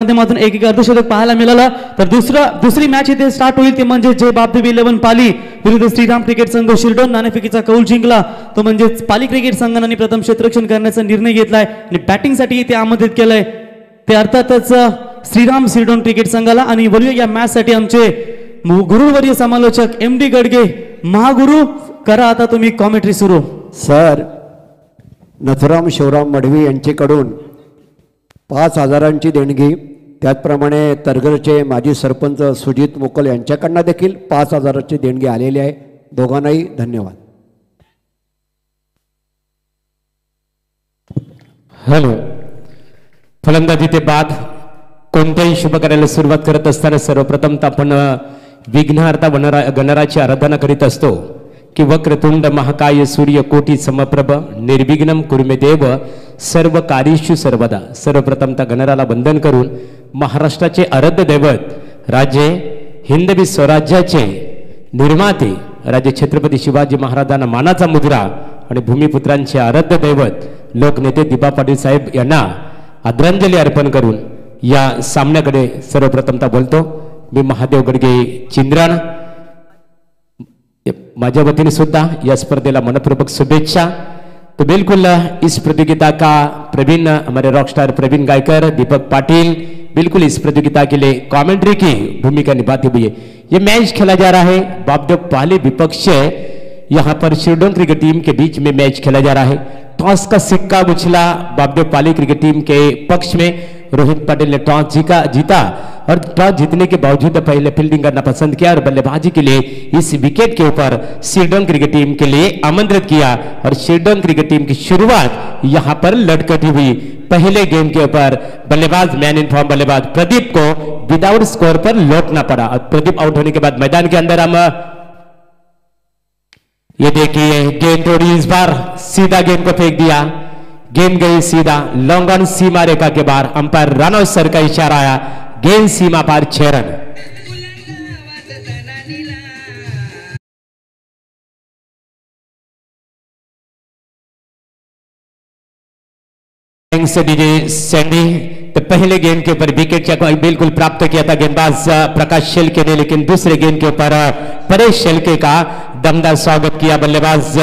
माध्यमातून एक अर्धशतक पाहायला मिळालं। तर दुसरी मॅच इथे स्टार्ट होईल, ते म्हणजे जय बापदेव 11 पाली विरुद्ध श्रीराम क्रिकेट संघ शिरडोन। नाणेफेकीचा कौल जिंकला तो म्हणजे पाली क्रिकेट संघाने प्रथम क्षेत्ररक्षण करण्याचा निर्णय घेतलाय आणि बॅटिंगसाठी इथे आमंत्रित केलंय ते अर्थातच श्रीराम शिरडोन क्रिकेट संघाला। आणि वळूया या मॅच साठी आमचे गुरुवर्य समालोचक MD गडगे। महागुरु करा आता तुम्ही कॉमेंट्री सुरू। सर, नथुराम शिवराम मडवी यांच्याकडून 5,000ची देणगी, त्याचप्रमाणे तरघरचे माजी सरपंच सुजित मुकल यांच्याकडून देखील 5,000ची देणगी आलेली आहे। दोघांनाही धन्यवाद। हॅलो, फलंदाजी ते बाद कोणत्याही शुभ कार्याला सुरुवात करत असताना सर्वप्रथम आपण विघ्नहर्ता गणराची आराधना करीत असतो की वक्रतुंड महाकाय सूर्य कोटी समप्रभ निर्विघ्नम कुर्मे देव सर्व कार्येषु सर्वदा। सर्वप्रथम त्या गणराला वंदन करून महाराष्ट्राचे आराध्य दैवत राजे हिंदवी स्वराज्याचे निर्माते राजे छत्रपती शिवाजी महाराजांना मानाचा मुद्रा आणि भूमिपुत्रांचे आराध्य दैवत लोकनेते दिबा पाटील साहेब यांना आदरांजली अर्पण करून या सामन्याकडे सर्वप्रथमता बोलतो मी महादेव गडगे चिंद्रान। माझ्या वतीने सुद्धा या स्पर्धेला मनपूर्वक शुभेच्छा। तो बिल्कुल इस प्रतियोगिता का प्रवीण हमारे रॉकस्टार प्रवीण गायकर दीपक पाटिल बिल्कुल इस प्रतियोगिता के लिए कमेंट्री की भूमिका निभाते हुए ये मैच खेला जा रहा है। बापदेव पाली विपक्ष यहाँ पर शिरडोन क्रिकेट टीम के बीच में मैच खेला जा रहा है। टॉस का सिक्का उछला बापदेव पाली क्रिकेट टीम के पक्ष में। रोहित पटेल ने टॉस जीता और टॉस जीतने के बावजूद पहले फील्डिंग करना पसंद किया और बल्लेबाजी के लिए इस विकेट के ऊपर शिरडोन क्रिकेट टीम के लिए आमंत्रित किया और शिरडोन क्रिकेट टीम की शुरुआत यहां पर लटकती हुई। पहले गेम के ऊपर बल्लेबाज मैन इन फॉर्म बल्लेबाज प्रदीप को विदाउट स्कोर पर लौटना पड़ा और प्रदीप आउट होने के बाद मैदान के अंदर हम ये देखिए गेंद थोड़ी इस बार सीधा गेंद को फेंक दिया। गेंद गई सीधा लॉन्ग ऑन सीमा रेखा के बाहर। अंपायर रनआउट सर का इशारा आया। गेंद सीमा पार 6 रन। डीजे सैंडी तो पहले गेंद के ऊपर विकेट बिल्कुल प्राप्त किया था गेंदबाज प्रकाश शेलके ने, लेकिन दूसरे गेंद के ऊपर परेश शेलके का दमदार स्वागत किया बल्लेबाज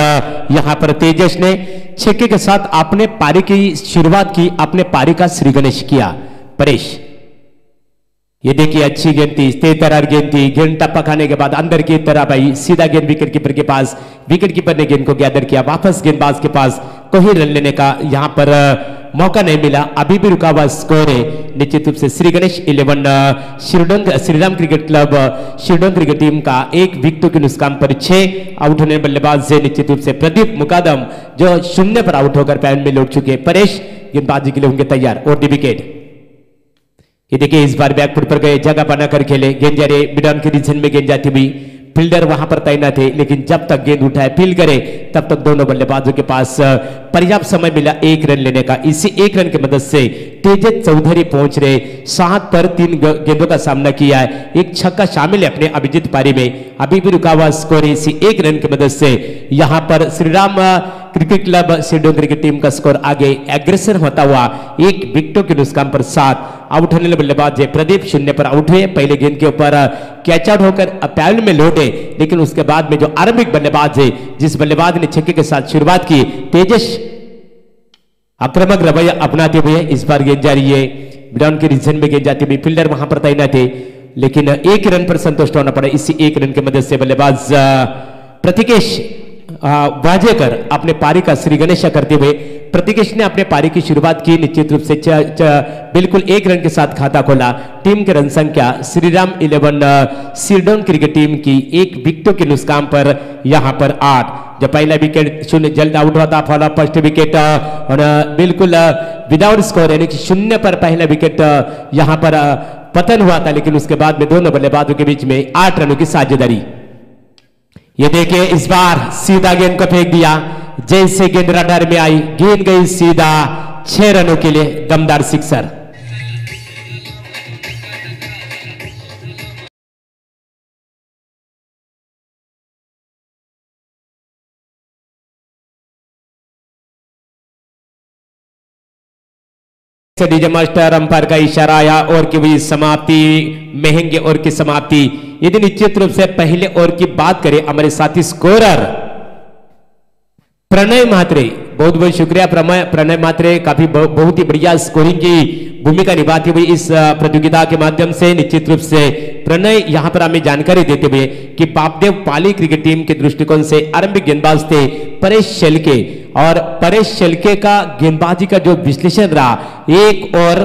यहां पर तेजस ने। छक्के के साथ अपने पारी की शुरुआत की, अपने पारी का श्री गणेश किया परेश। ये देखिए अच्छी गेंद थी, तेज तरार गेंद थी। गेंद टप्पा खाने के बाद अंदर की तरफ आई, सीधा गेंद विकेट कीपर के पास। विकेट कीपर ने गेंद को गैदर किया, वापस गेंदबाज के पास कोई रन लेने का यहां पर मौका नहीं मिला। अभी भी रुका हुआ स्कोर है निश्चित रूप से Shri Ganesh 11 Shriram cricket club Shirdon cricket team का एक विकेटों के नुकसान पर 6 आउट होने बल्लेबाज से निश्चित रूप से प्रदीप मुकादम जो 0 पर आउट होकर पैन में लौट चुके। परेश गेंदबाजी के लिए होंगे तैयार और डी विकेट। ये देखिए इस बार बैकफुट पर गए, जगह बनाकर खेले। गेंद जा रहे मिड ऑन के रीजन में गेंद जाती हुई, फील्डर वहां पर तैनात थे, लेकिन जब तक गेंद उठाए फील्ड करे तब तक दोनों बल्लेबाजों के पास पर्याप्त समय मिला 1 रन लेने का। इसी 1 रन की मदद से तेजस चौधरी पहुंच रहे। 7 पर 3 गेंदों का सामना किया है, एक छक्का शामिल है अपने अभिजीत पारी में। अभी भी रुका हुआ स्कोर इसी 1 रन की मदद से यहां पर Shriram cricket club Shirdon cricket team का स्कोर आगे एग्रेसर होता हुआ 1 विकेटों के नुकसान पर 7 आउट होने वाले बल्लेबाज है प्रदीप 0 पर आउट हुए। पहले गेंद के ऊपर कैच आउट होकर पैल में लौटे, लेकिन उसके बाद में जो आरंभिक बल्लेबाज है जिस बल्लेबाज ने छक्के के साथ शुरुआत की तेजस आक्रामक रवैया अपनाते हुए इस बार गेंद जा रही है ग्राउंड के रीजन में गेंद जाती हुई। फील्डर वहां पर तैनात है, लेकिन 1 रन पर संतुष्ट होना पड़ा। इसी 1 रन की मदद से बल्लेबाज प्रतिकेश वाजेकर अपने पारी का श्री गणेश करते हुए प्रतिकेश ने अपने पारी की शुरुआत की निश्चित रूप से बिल्कुल 1 रन के साथ खाता खोला। टीम की रन संख्या श्रीराम 11 शिरडोन क्रिकेट टीम की 1 विकेटों के नुकसान पर यहां पर 8। जब पहला विकेट 0 जल्द आउट हुआ था, फॉलो फर्स्ट विकेट और बिल्कुल विदाउट स्कोर यानी कि 0 पर पहला विकेट यहां पर पतन हुआ था, लेकिन उसके बाद में दोनों बल्लेबाजों के बीच में 8 रनों की साझेदारी। ये देखिए इस बार सीधा गेंद को फेंक दिया, जैसे गेंद रडार में आई गेंद गई सीधा 6 रनों के लिए दमदार सिक्सर। डीजे मास्टर अंपायर का इशारा आया और की वही समाप्ति, महंगे और की समाप्ति। यदि निश्चित रूप से पहले और की बात करें हमारे साथी स्कोरर प्रणय मात्रे, बहुत बहुत शुक्रिया प्रणय मात्रे, काफी बहुत ही बढ़िया स्कोरिंग की भूमिका निभाती हुई इस प्रतियोगिता के माध्यम से। निश्चित रूप से प्रणय यहां पर हमें जानकारी देते हुए कि बापदेव पाली क्रिकेट टीम के दृष्टिकोण से आरंभिक गेंदबाज थे परेश शेलके, और परेश शेलके का गेंदबाजी का जो विश्लेषण रहा, एक और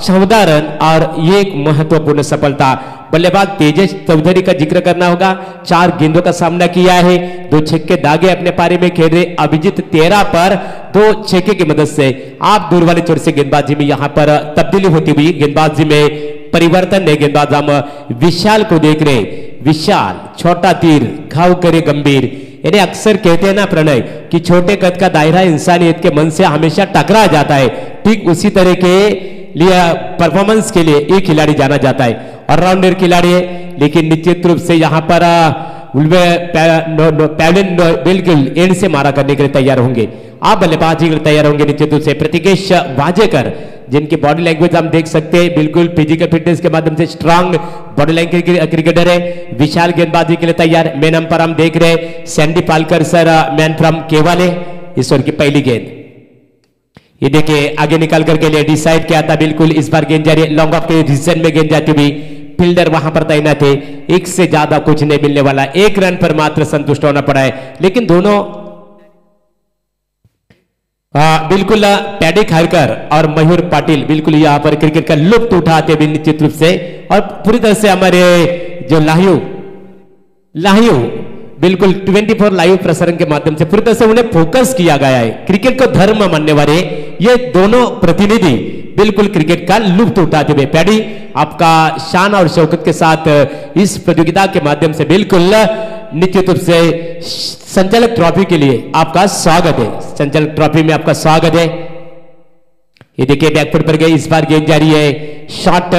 14 रन और एक महत्वपूर्ण सफलता। बल्लेबाज तेजस चौधरी का जिक्र करना होगा, 4 गेंदों का सामना किया है, 2 छक्के दागे अपने पारी में खेल रहे अभिजीत 13 पर 2 छक्के की मदद से आप दूर वाले छोर से गेंदबाजी में यहां पर तब्दीली होती हुई, गेंदबाजी में परिवर्तन है। गेंदबाज हम विशाल को देख रहे, विशाल छोटा तीर घाव करे गंभीर, यानी अक्सर कहते हैं ना प्रणय कि छोटे कद का दायरा इंसानियत के मन से हमेशा टकरा जाता है, ठीक उसी तरह के लिए परफॉर्मेंस के लिए एक खिलाड़ी जाना जाता है, ऑलराउंडर खिलाड़ी है, लेकिन निश्चित रूप से यहां पर पैवलिन बिल्कुल एंड से मारा करने के लिए तैयार होंगे, आप बल्लेबाजी के लिए तैयार होंगे निश्चित रूप से। प्रतीकेश वाजेकर, जिनकी बॉडी लैंग्वेज हम देख सकते हैं, बिल्कुल फिजिकल फिटनेस के माध्यम से स्ट्रांग बॉडी लैंग्वेज क्रिकेटर है। विशाल गेंदबाजी के लिए तैयार। मैन अंपायर हम देख रहे हैं Sandy Palkar sir, man from केवाले, इस ओवर की पहली गेंद ये देखिए आगे निकाल करके लिए डिसाइड किया था, बिल्कुल इस बार गेंद जा रही है लॉन्ग ऑफ के रीजन में गेंद जाती हुई, फील्डर वहां पर तैनात थे, एक से ज्यादा कुछ नहीं मिलने वाला, 1 रन पर मात्र संतुष्ट होना पड़ा है। लेकिन दोनों बिल्कुल पैडी खारकर और मयूर पाटिल बिल्कुल यहां पर क्रिकेट का लुत्फ उठाते हुए निश्चित रूप से, और पूरी तरह से हमारे जो लाहियो बिल्कुल 24 लाइव प्रसारण के माध्यम से पूरी तरह से उन्हें फोकस किया गया है। क्रिकेट को धर्म मानने वाले ये दोनों प्रतिनिधि बिल्कुल क्रिकेट का लुत्फ उठाते हुए, पैडी आपका शान और शौकत के साथ इस प्रतियोगिता के माध्यम से बिल्कुल निश्चित रूप से संचालक ट्रॉफी के लिए आपका स्वागत है, संचालक ट्रॉफी में आपका स्वागत है। ये देखिए बैकफुट पर गई, इस बार गेंद जारी है, शॉट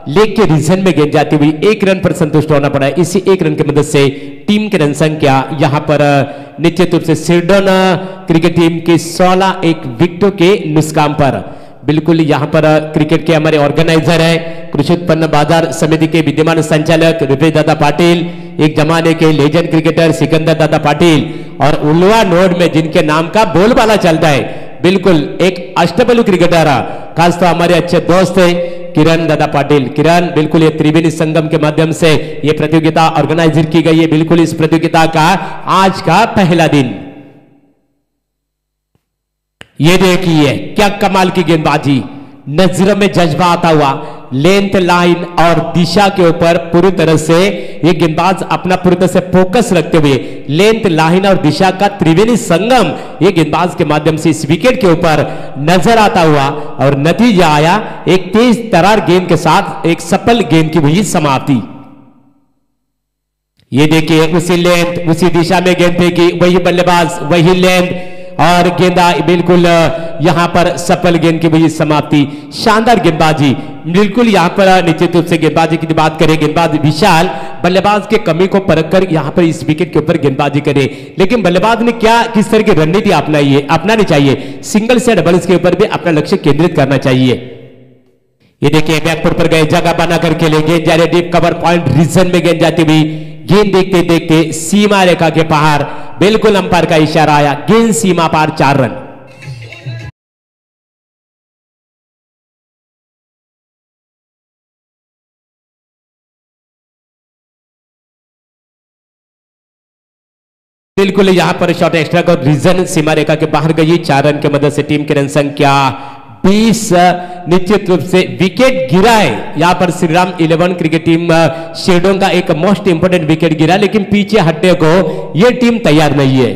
लेग के रीजन में गेंद जाती हुई 1 रन पर संतुष्ट होना पड़ा है। इसी 1 रन की मदद से टीम की रन संख्या यहां पर निश्चित रूप से सिरडोन क्रिकेट टीम की 16 एक विकेटों के नुकसान पर बिल्कुल यहां पर क्रिकेट के हमारे ऑर्गेनाइजर है कृषि उत्पन्न बाजार समिति के विद्यमान संचालक रुपेश दादा पाटिल, एक जमाने के लेजेंड क्रिकेटर सिकंदर दादा पाटिल, और उल्वा नोड में जिनके नाम का बोलबाला चलता है, बिल्कुल एक अष्टबल क्रिकेटर, खास तो हमारे अच्छे दोस्त है किरण दादा पाटिल। किरण बिल्कुल ये त्रिवेणी संगम के माध्यम से ये प्रतियोगिता ऑर्गेनाइज की गई है, बिल्कुल इस प्रतियोगिता का आज का पहला दिन। ये देखिए क्या कमाल की गेंदबाजी, नजरों में जज्बा आता हुआ, लेंथ लाइन और दिशा के ऊपर पूरी तरह से ये गेंदबाज अपना पूरी तरह से फोकस रखते हुए लेंथ लाइन और दिशा का त्रिवेणी संगम ये गेंदबाज के माध्यम से इस विकेट के ऊपर नजर आता हुआ, और नतीजा आया एक तेज तरार गेंद के साथ एक सफल गेंद की हुई समाप्ति। ये देखिए उसी लेंथ उसी दिशा में गेंद फेंकी, वही बल्लेबाज वही लेंथ और गेंदा बिल्कुल यहां पर सफल गेंद की वही समाप्ति। शानदार गेंदबाजी, बिल्कुल यहां पर निश्चित रूप से गेंदबाजी की बात करें, गेंदबाज विशाल बल्लेबाज के कमी को परखकर यहां पर इस विकेट के ऊपर गेंदबाजी करे, लेकिन बल्लेबाज ने क्या किस तरह की रणनीति अपनानी चाहिए, सिंगल्स या डबल्स के ऊपर भी अपना लक्ष्य केंद्रित करना चाहिए। ये देखिए बैकफुट पर गए, जगह बना करके ले गेंद जा रही, डीप कवर पॉइंट रीजन में गेंद जाती हुई, गेंद देखते देखते सीमा रेखा के पार, बिल्कुल अंपायर का इशारा आया, गेंद सीमा पार 4 रन। बिल्कुल यहां पर शॉट एक्स्ट्रा का रीजन सीमा रेखा के बाहर गई, 4 रन की मदद से टीम की रन संख्या 20 निश्चित रूप से विकेट गिरा है यहां पर श्रीराम 11 क्रिकेट टीम शेडों का एक मोस्ट इंपोर्टेंट विकेट गिरा, लेकिन पीछे हटने को यह टीम तैयार नहीं है।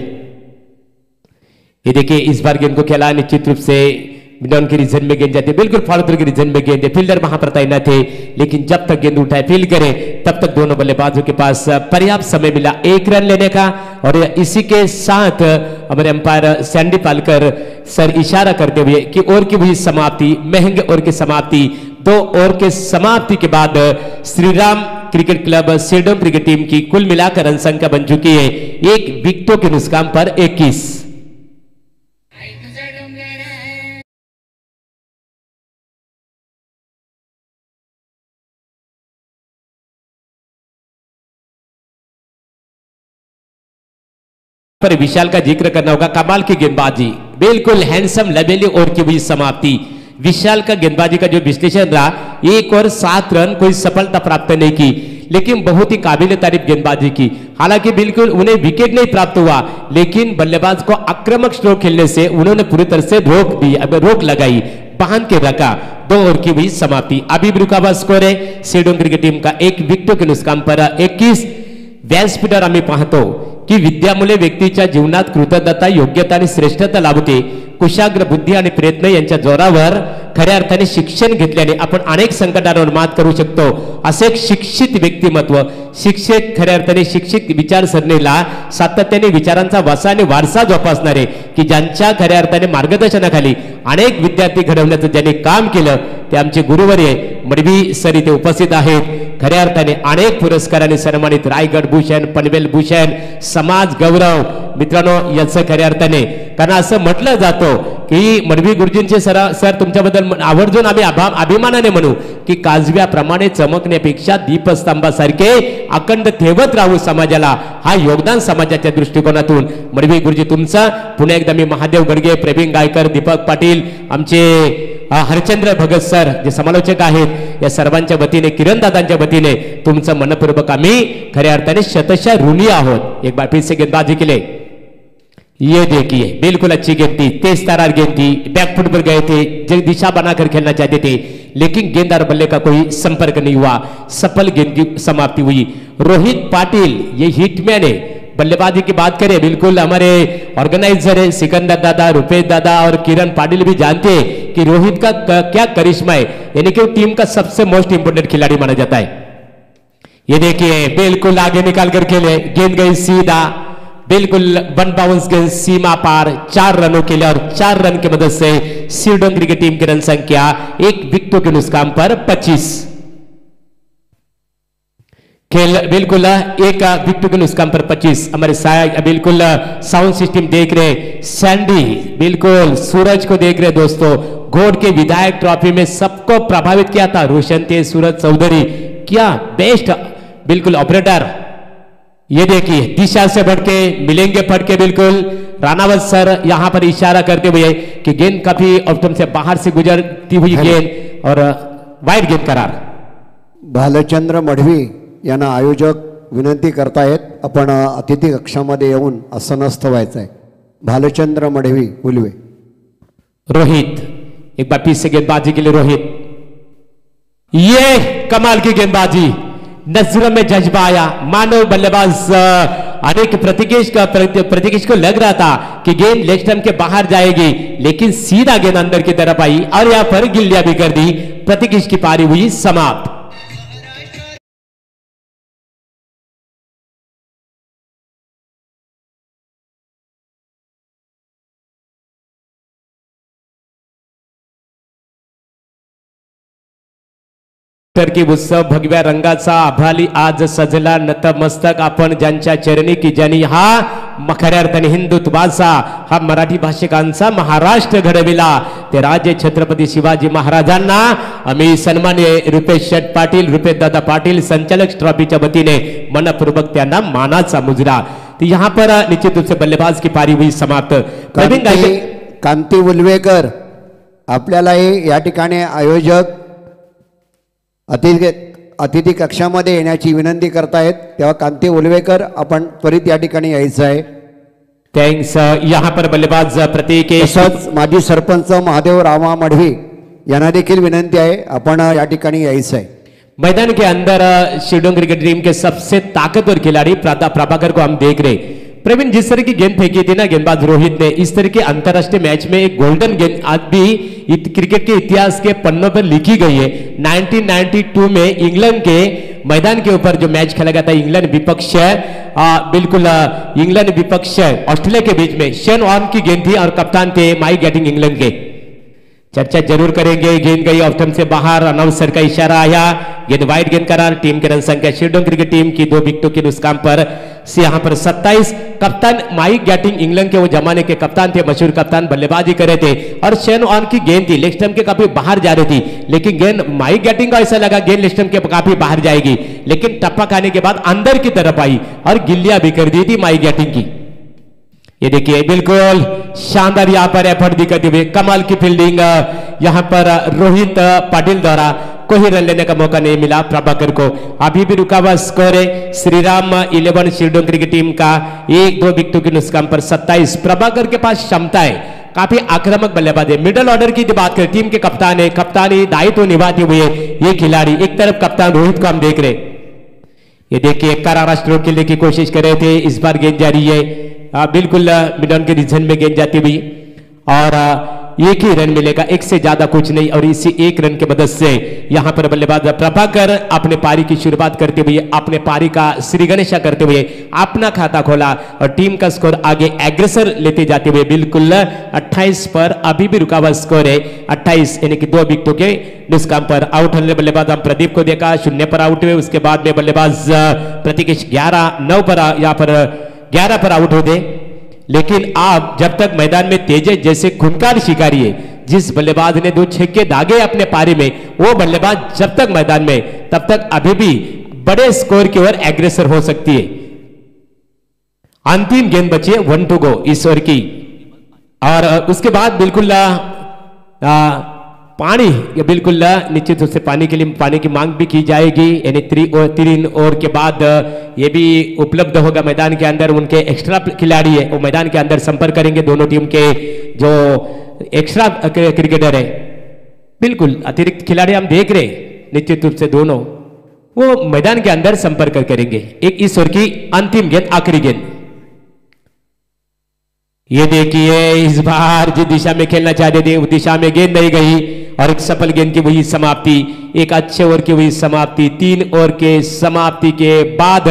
ये देखिए इस बार गेंद को खेला निश्चित रूप से मिडॉन के रीजन में गेंद जाती है, बिल्कुल फॉलो थ्रू के रीजन में गेंद है, फील्डर वहां पर तैनात थे, लेकिन जब तक गेंद उठाए फील्ड करे तब तक दोनों बल्लेबाजों के पास पर्याप्त समय मिला 1 रन लेने का, और इसी के साथ हमारे अंपायर सैंडी पालकर सर इशारा करते हुए कि ओवर की हुई समाप्ति, महंगे ओवर की समाप्ति, 2 ओवर के समाप्ति के बाद Shriram cricket club sedum cricket team की कुल मिलाकर रन संख्या बन चुकी है 1 विकेटों के नुकसान पर 21। पर विशाल का जिक्र करना होगा, कमाल की गेंदबाजी, बिल्कुल हैंडसम लबेली ओवर की हुई समाप्ति। विशाल का गेंदबाजी का जो विश्लेषण रहा, 1 और 7 रन, कोई सफलता प्राप्त नहीं की, लेकिन बहुत ही काबिल तारीफ गेंदबाजी की। हालांकि बिल्कुल उन्हें विकेट नहीं प्राप्त हुआ, लेकिन बल्लेबाज को आक्रामक स्ट्रोक खेलने से उन्होंने पूरी तरह से रोक लगाई, बांध के रखा। 2 ओवर की हुई समाप्ति। अभी रुका हुआ स्कोर है शीडोंग क्रिकेट टीम का 1 विकेट के नुकसान पर 21। व्यासपीठावर आम्ही पाहतो की विद्यामुळे व्यक्तीच्या जीवनात कृतज्ञता, योग्यता आणि श्रेष्ठता लाभते। कुशाग्र बुद्धी आणि प्रयत्न यांच्या जोरावर खऱ्या अर्थाने शिक्षण घेतल्याने आपण अनेक संकटांवर मात करू शकतो। असे एक शिक्षित व्यक्तिमत्व, शिक्षक खऱ्या अर्थाने शिक्षित विचारसरणीला सातत्याने विचारांचा वसा आणि वारसा जोपासणारे, की ज्यांच्या खऱ्या अर्थाने मार्गदर्शनाखाली अनेक विद्यार्थी घडवण्याचं ज्यांनी काम केलं, ते आमचे गुरुवर्य मडवी सर इथे उपस्थित आहेत। खऱ्या अर्थाने अनेक पुरस्काराने सन्मानित, रायगड भूषण, पनवेल भूषण, समाज गौरव। मित्रांनो, याचं खऱ्या अर्थाने कारण असं म्हटलं जातं की मडवी गुरुजींचे सर तुमच्याबद्दल आवर्जून आम्ही अभिमानाने म्हणू की काजव्याप्रमाणे चमकण्यापेक्षा दीपस्तंभासारखे अखंड ठेवत राहू समाजाला, हा योगदान समाजाच्या दृष्टिकोनातून। मडवी गुरुजी तुमचा पुन्हा एकदा मी महादेव गडगे, प्रवीण गायकर, दीपक पाटील, आमचे हरचंद्र भगत सर जे समालोचक आहेत, या सर्वांच्या वतीने, किरण दादांच्या वतीने तुमचं मनपूर्वक आम्ही खऱ्या अर्थाने शतशः ऋणी आहोत। एक बार फिर से गेंदबाजी के लिए ये देखिए, बिल्कुल अच्छी गेंद थी, तेज तरार गेंद थी, बैकफुट पर गए थे, जो दिशा बनाकर खेलना चाहते थे, लेकिन गेंदार बल्ले का कोई संपर्क नहीं हुआ, सफल गेंद की समाप्ति हुई। रोहित पाटिल ये हिटमैन है। बल्लेबाजी की बात करें, बिल्कुल हमारे ऑर्गेनाइजर है सिकंदर दादा, रुपेश दादा और किरण पाटिल भी जानते हैं कि रोहित का क्या करिश्मा है, यानी कि टीम का सबसे मोस्ट इंपोर्टेंट खिलाड़ी माना जाता है। ये देखिए, बिल्कुल आगे निकाल कर खेले, गेंद गई सीधा, बिल्कुल 1 बाउंस गेंद सीमा पार, 4 रनों के लिए, और 4 रन की मदद से शीडोंग क्रिकेट टीम की रन संख्या 1 विकेटों के नुकसान पर 25। खेल बिल्कुल 1 विकेट के नुकसान पर 25। हमारे बिल्कुल साउंड सिस्टम देख रहे सैंडी, बिल्कुल सूरज को देख रहे दोस्तों। घोड़ के विधायक ट्रॉफी में सबको प्रभावित किया था रोशन तेज सूरज चौधरी, क्या बेस्ट बिल्कुल ऑपरेटर। ये देखिए, दिशा से बढ़के मिलेंगे फटके, बिल्कुल रानावत सर यहां पर इशारा करते हुए कि गेंद काफी ऑप्टम से बाहर से गुजरती हुई गेंद और वाइड गेंद करार। भालचंद्र मढवी यांना आयोजक विनंती करतायत, आपण अतिथी कक्षामध्ये येऊन आसनस्थ व्हायचं आहे। भालचंद्र मढवी उलवे। रोहित एक बार फिर से गेंदबाजी के लिए रोहित, ये कमाल की गेंदबाजी, नजरों में जज्बा आया। मानव बल्लेबाज अनेक प्रतिकेश को लग रहा था कि गेंद लेग स्टंप के बाहर जाएगी, लेकिन सीधा गेंद अंदर की तरफ आई और यहां पर गिल्लियां भी कर दी। प्रतिकेश की पारी हुई समाप्त। की उत्सव भगव्या रंगाचा आभाली आज सजला, नतमस्तक आपण ज्यांच्या चरणी की ज्यांनी हा खऱ्या अर्थाने हिंदुत्वाचा, हा मराठी भाषिकांचा महाराष्ट्र घडविला, ते राजे छत्रपती शिवाजी महाराजांना आम्ही सन्मान्य रुपेश शेठ पाटील, रुपेश दादा पाटील संचालक ट्रॉफीच्या वतीने मनपूर्वक त्यांना मानाचा मुजरा। तो यहाँ पर निश्चित रूप से बल्लेबाज की पारी हुई समाप्त। कांती उलवेकर आपल्याला या ठिकाणी आयोजक अतिथी कक्षामध्ये येण्याची विनंती करतायत, तेव्हा कांती उलवेकर आपण त्वरित या ठिकाणी यायचं आहे। थँक्स। यहाँ पर बल्लेबाज प्रतीक, तसंच माजी सरपंच महादेव रामा मढवी यांना देखील विनंती आहे, आपण या ठिकाणी यायचं आहे। मैदान के अंदर शीडोंग क्रिकेट टीम के सबसे ताकतवर खिलाड़ी प्रभाकर को हम देख रहे। प्रवीण, जिस तरह की गेंद फेंकी थी ना गेंदबाज रोहित ने, इस तरह के अंतरराष्ट्रीय मैच में एक गोल्डन गेंद आज भी क्रिकेट के इतिहास के पन्नों पर लिखी गई है। 1992 में इंग्लैंड के मैदान के ऊपर जो मैच खेला गया था, इंग्लैंड विपक्ष बिल्कुल इंग्लैंड विपक्ष ऑस्ट्रेलिया के बीच में, शेन वॉर्न की गेंद थी और कप्तान थे माइक गैटिंग इंग्लैंड के। चर्चा जरूर करेंगे। गेंद गई ऑफ स्टंप से बाहर, अनाउंसर का इशारा आया, गेंद वाइड गेंद करार। टीम की रन संख्या शीडोंग क्रिकेट टीम की 2 विकेटों के नुकसान पर से यहाँ पर 27। कप्तान माइक गैटिंग इंग्लैंड के वो जमाने के कप्तान थे, मशहूर कप्तान, बल्लेबाजी कर रहे थे और शेन ऑन की गेंद थी, लेग स्टंप के काफी बाहर जा रही थी, लेकिन गेंद माइक गैटिंग का ऐसा लगा गेंद लेग स्टंप के काफी बाहर जाएगी, लेकिन टप्पा खाने के बाद अंदर की तरफ आई और गिल्लियां भी कर दी थी माइक गैटिंग की। ये देखिए बिल्कुल शानदार यहाँ पर एफर्ट दिखाते हुए कमाल की फील्डिंग यहाँ पर रोहित पाटिल द्वारा कोई रन लेने का मौका नहीं मिला प्रभाकर को। अभी भी रुका हुआ स्कोर है श्रीराम 11 शिरडोन क्रिकेट टीम का 1-2 विकेटों के नुकसान पर 27। प्रभाकर के पास क्षमता है, काफी आक्रामक बल्लेबाज है। मिडिल ऑर्डर की बात करें, टीम के कप्तान है, कप्तानी दायित्व निभाते हुए ये खिलाड़ी। एक तरफ कप्तान रोहित को हम देख रहे, ये देखिए करारा स्ट्रोक खेलने की कोशिश कर रहे थे, इस बार गेंद जारी है बिल्कुल मिडन के रीजन में गेंद जाती हुई और एक ही रन मिलेगा, एक से ज्यादा कुछ नहीं। और इसी एक रन के मदद से यहां पर बल्लेबाज प्रभाकर अपने पारी की शुरुआत करते हुए, अपने पारी का श्री गणेशा करते हुए अपना खाता खोला और टीम का स्कोर आगे एग्रेसर लेते जाते हुए बिल्कुल 28 पर अभी भी रुका हुआ स्कोर है 28, यानी कि 2 विकेटों के नुकसान पर। आउट होने बल्लेबाज हम प्रदीप को देखा, 0 पर आउट हुए। उसके बाद में बल्लेबाज प्रतीकेश 9 पर यहाँ पर 11 पर आउट होते। लेकिन आप जब तक मैदान में तेज जैसे खूंखार शिकारी है, जिस बल्लेबाज ने 2 छक्के दागे अपने पारी में, वो बल्लेबाज जब तक मैदान में तब तक अभी भी बड़े स्कोर की ओर एग्रेसर हो सकती है। अंतिम गेंद बची है 1 to go इस ओवर की और उसके बाद बिल्कुल पानी बिल्कुल निश्चित रूप से पानी के लिए पानी की मांग भी की जाएगी, यानी 3 ओवर के बाद ये भी उपलब्ध होगा मैदान के अंदर। उनके एक्स्ट्रा खिलाड़ी है वो मैदान के अंदर संपर्क करेंगे, दोनों टीम के जो एक्स्ट्रा क्रिकेटर है, बिल्कुल अतिरिक्त खिलाड़ी हम देख रहे निश्चित रूप से दोनों वो मैदान के अंदर संपर्क करेंगे। एक इस ओवर की अंतिम गेंद, आखिरी गेंद। ये देखिए इस बार जिस दिशा में खेलना चाहते थे उस दिशा में गेंद नहीं गई और एक सफल गेंद की वही समाप्ति, एक अच्छे ओवर की वही समाप्ति। 3 ओवर के समाप्ति के बाद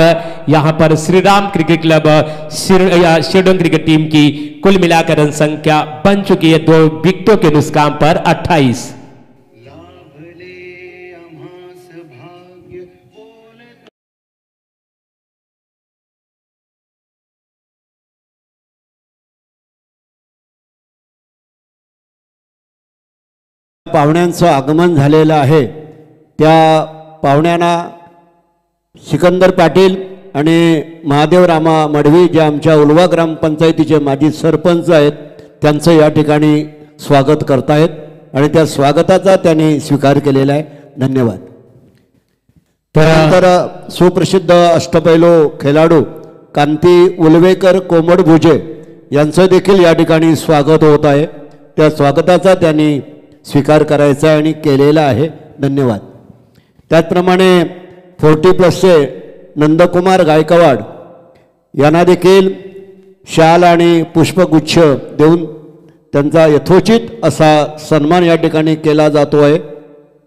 यहां पर Shriram cricket club Shirdon cricket team की कुल मिलाकर रन संख्या बन चुकी है 2 विकेटों के नुकसान पर 28। पाहुण्यांचं आगमन झालेलं आहे, त्या पाहुण्यांना सिकंदर पाटील आणि महादेवरामा मडवी जे आमच्या उलवा ग्रामपंचायतीचे माजी सरपंच आहेत त्यांचं या ठिकाणी स्वागत करतायत आणि त्या स्वागताचा त्यांनी स्वीकार केलेला आहे। धन्यवाद। त्यानंतर सुप्रसिद्ध अष्टपैलू खेळाडू कांती उलवेकर कोमड भुजे यांचं देखील या ठिकाणी स्वागत होत आहे, त्या स्वागताचा त्यांनी स्वीकार करायचा आहे आणि केलेला आहे। धन्यवाद। त्याचप्रमाणे 40+ नंदकुमार गायकवाड यांना देखील शाल आणि पुष्पगुच्छ देऊन त्यांचा यथोचित असा सन्मान या ठिकाणी केला जातो आहे,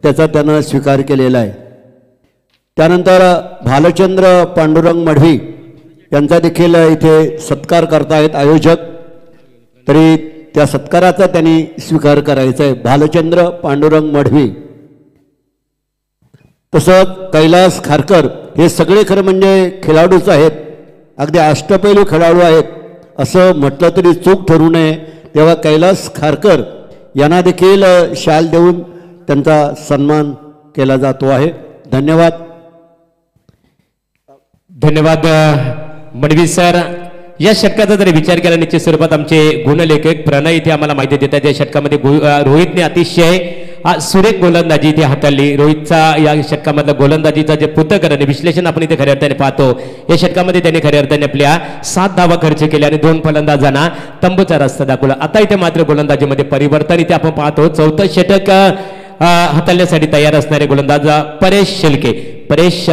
त्याचा त्यानं स्वीकार केलेला आहे। त्यानंतर भालचंद्र पांडुरंग मढवी यांचा देखील इथे सत्कार करतायत आयोजक, तरी त्या सत्काराचा त्यांनी स्वीकार करायचा आहे। भालचंद्र पांडुरंग मढवी, तसंच कैलास खारकर हे सगळे खरं म्हणजे खेळाडूच आहेत, अगदी अष्टपैलू खेळाडू आहेत असं म्हटलं तरी चूक ठरू नये। तेव्हा कैलास खारकर यांना देखील शाल देऊन त्यांचा सन्मान केला जातो आहे। धन्यवाद। धन्यवाद मडवी सर। या षटकाचा जर विचार केला निश्चित स्वरूपात आमचे गुणलेखक प्रणय इथे आम्हाला माहिती देतात, या षटकामध्ये रोहितने अतिशय सुरेख गोलंदाजी इथे हाताळली। रोहितचा या षटकामधला गोलंदाजीचा जे पृथक्करण विश्लेषण आपण इथे खऱ्या अर्थाने पाहतो, या षटकामध्ये त्याने खऱ्या अर्थाने आपल्या 7 धावा खर्च केल्या आणि 2 फलंदाजांना तंबूचा रस्ता दाखवला। आता इथे मात्र गोलंदाजीमध्ये परिवर्तन इथे आपण पाहतो। 4थं षटक हाताळण्यासाठी तयार असणारे गोलंदाज परेश शेलके। परेश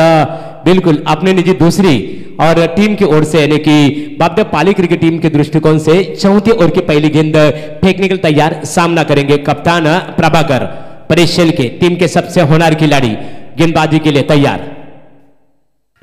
बिल्कुल अपने निजी दूसरी और टीम की ओर से यानी कि बाबा पाली क्रिकेट टीम के दृष्टिकोण से 4थी ओवर की पहली गेंद फेंकने के लिए तैयार सामना करेंगे। कप्तान प्रभाकर, परेश शेलके टीम के सबसे होनहार खिलाड़ी गेंदबाजी के लिए तैयार।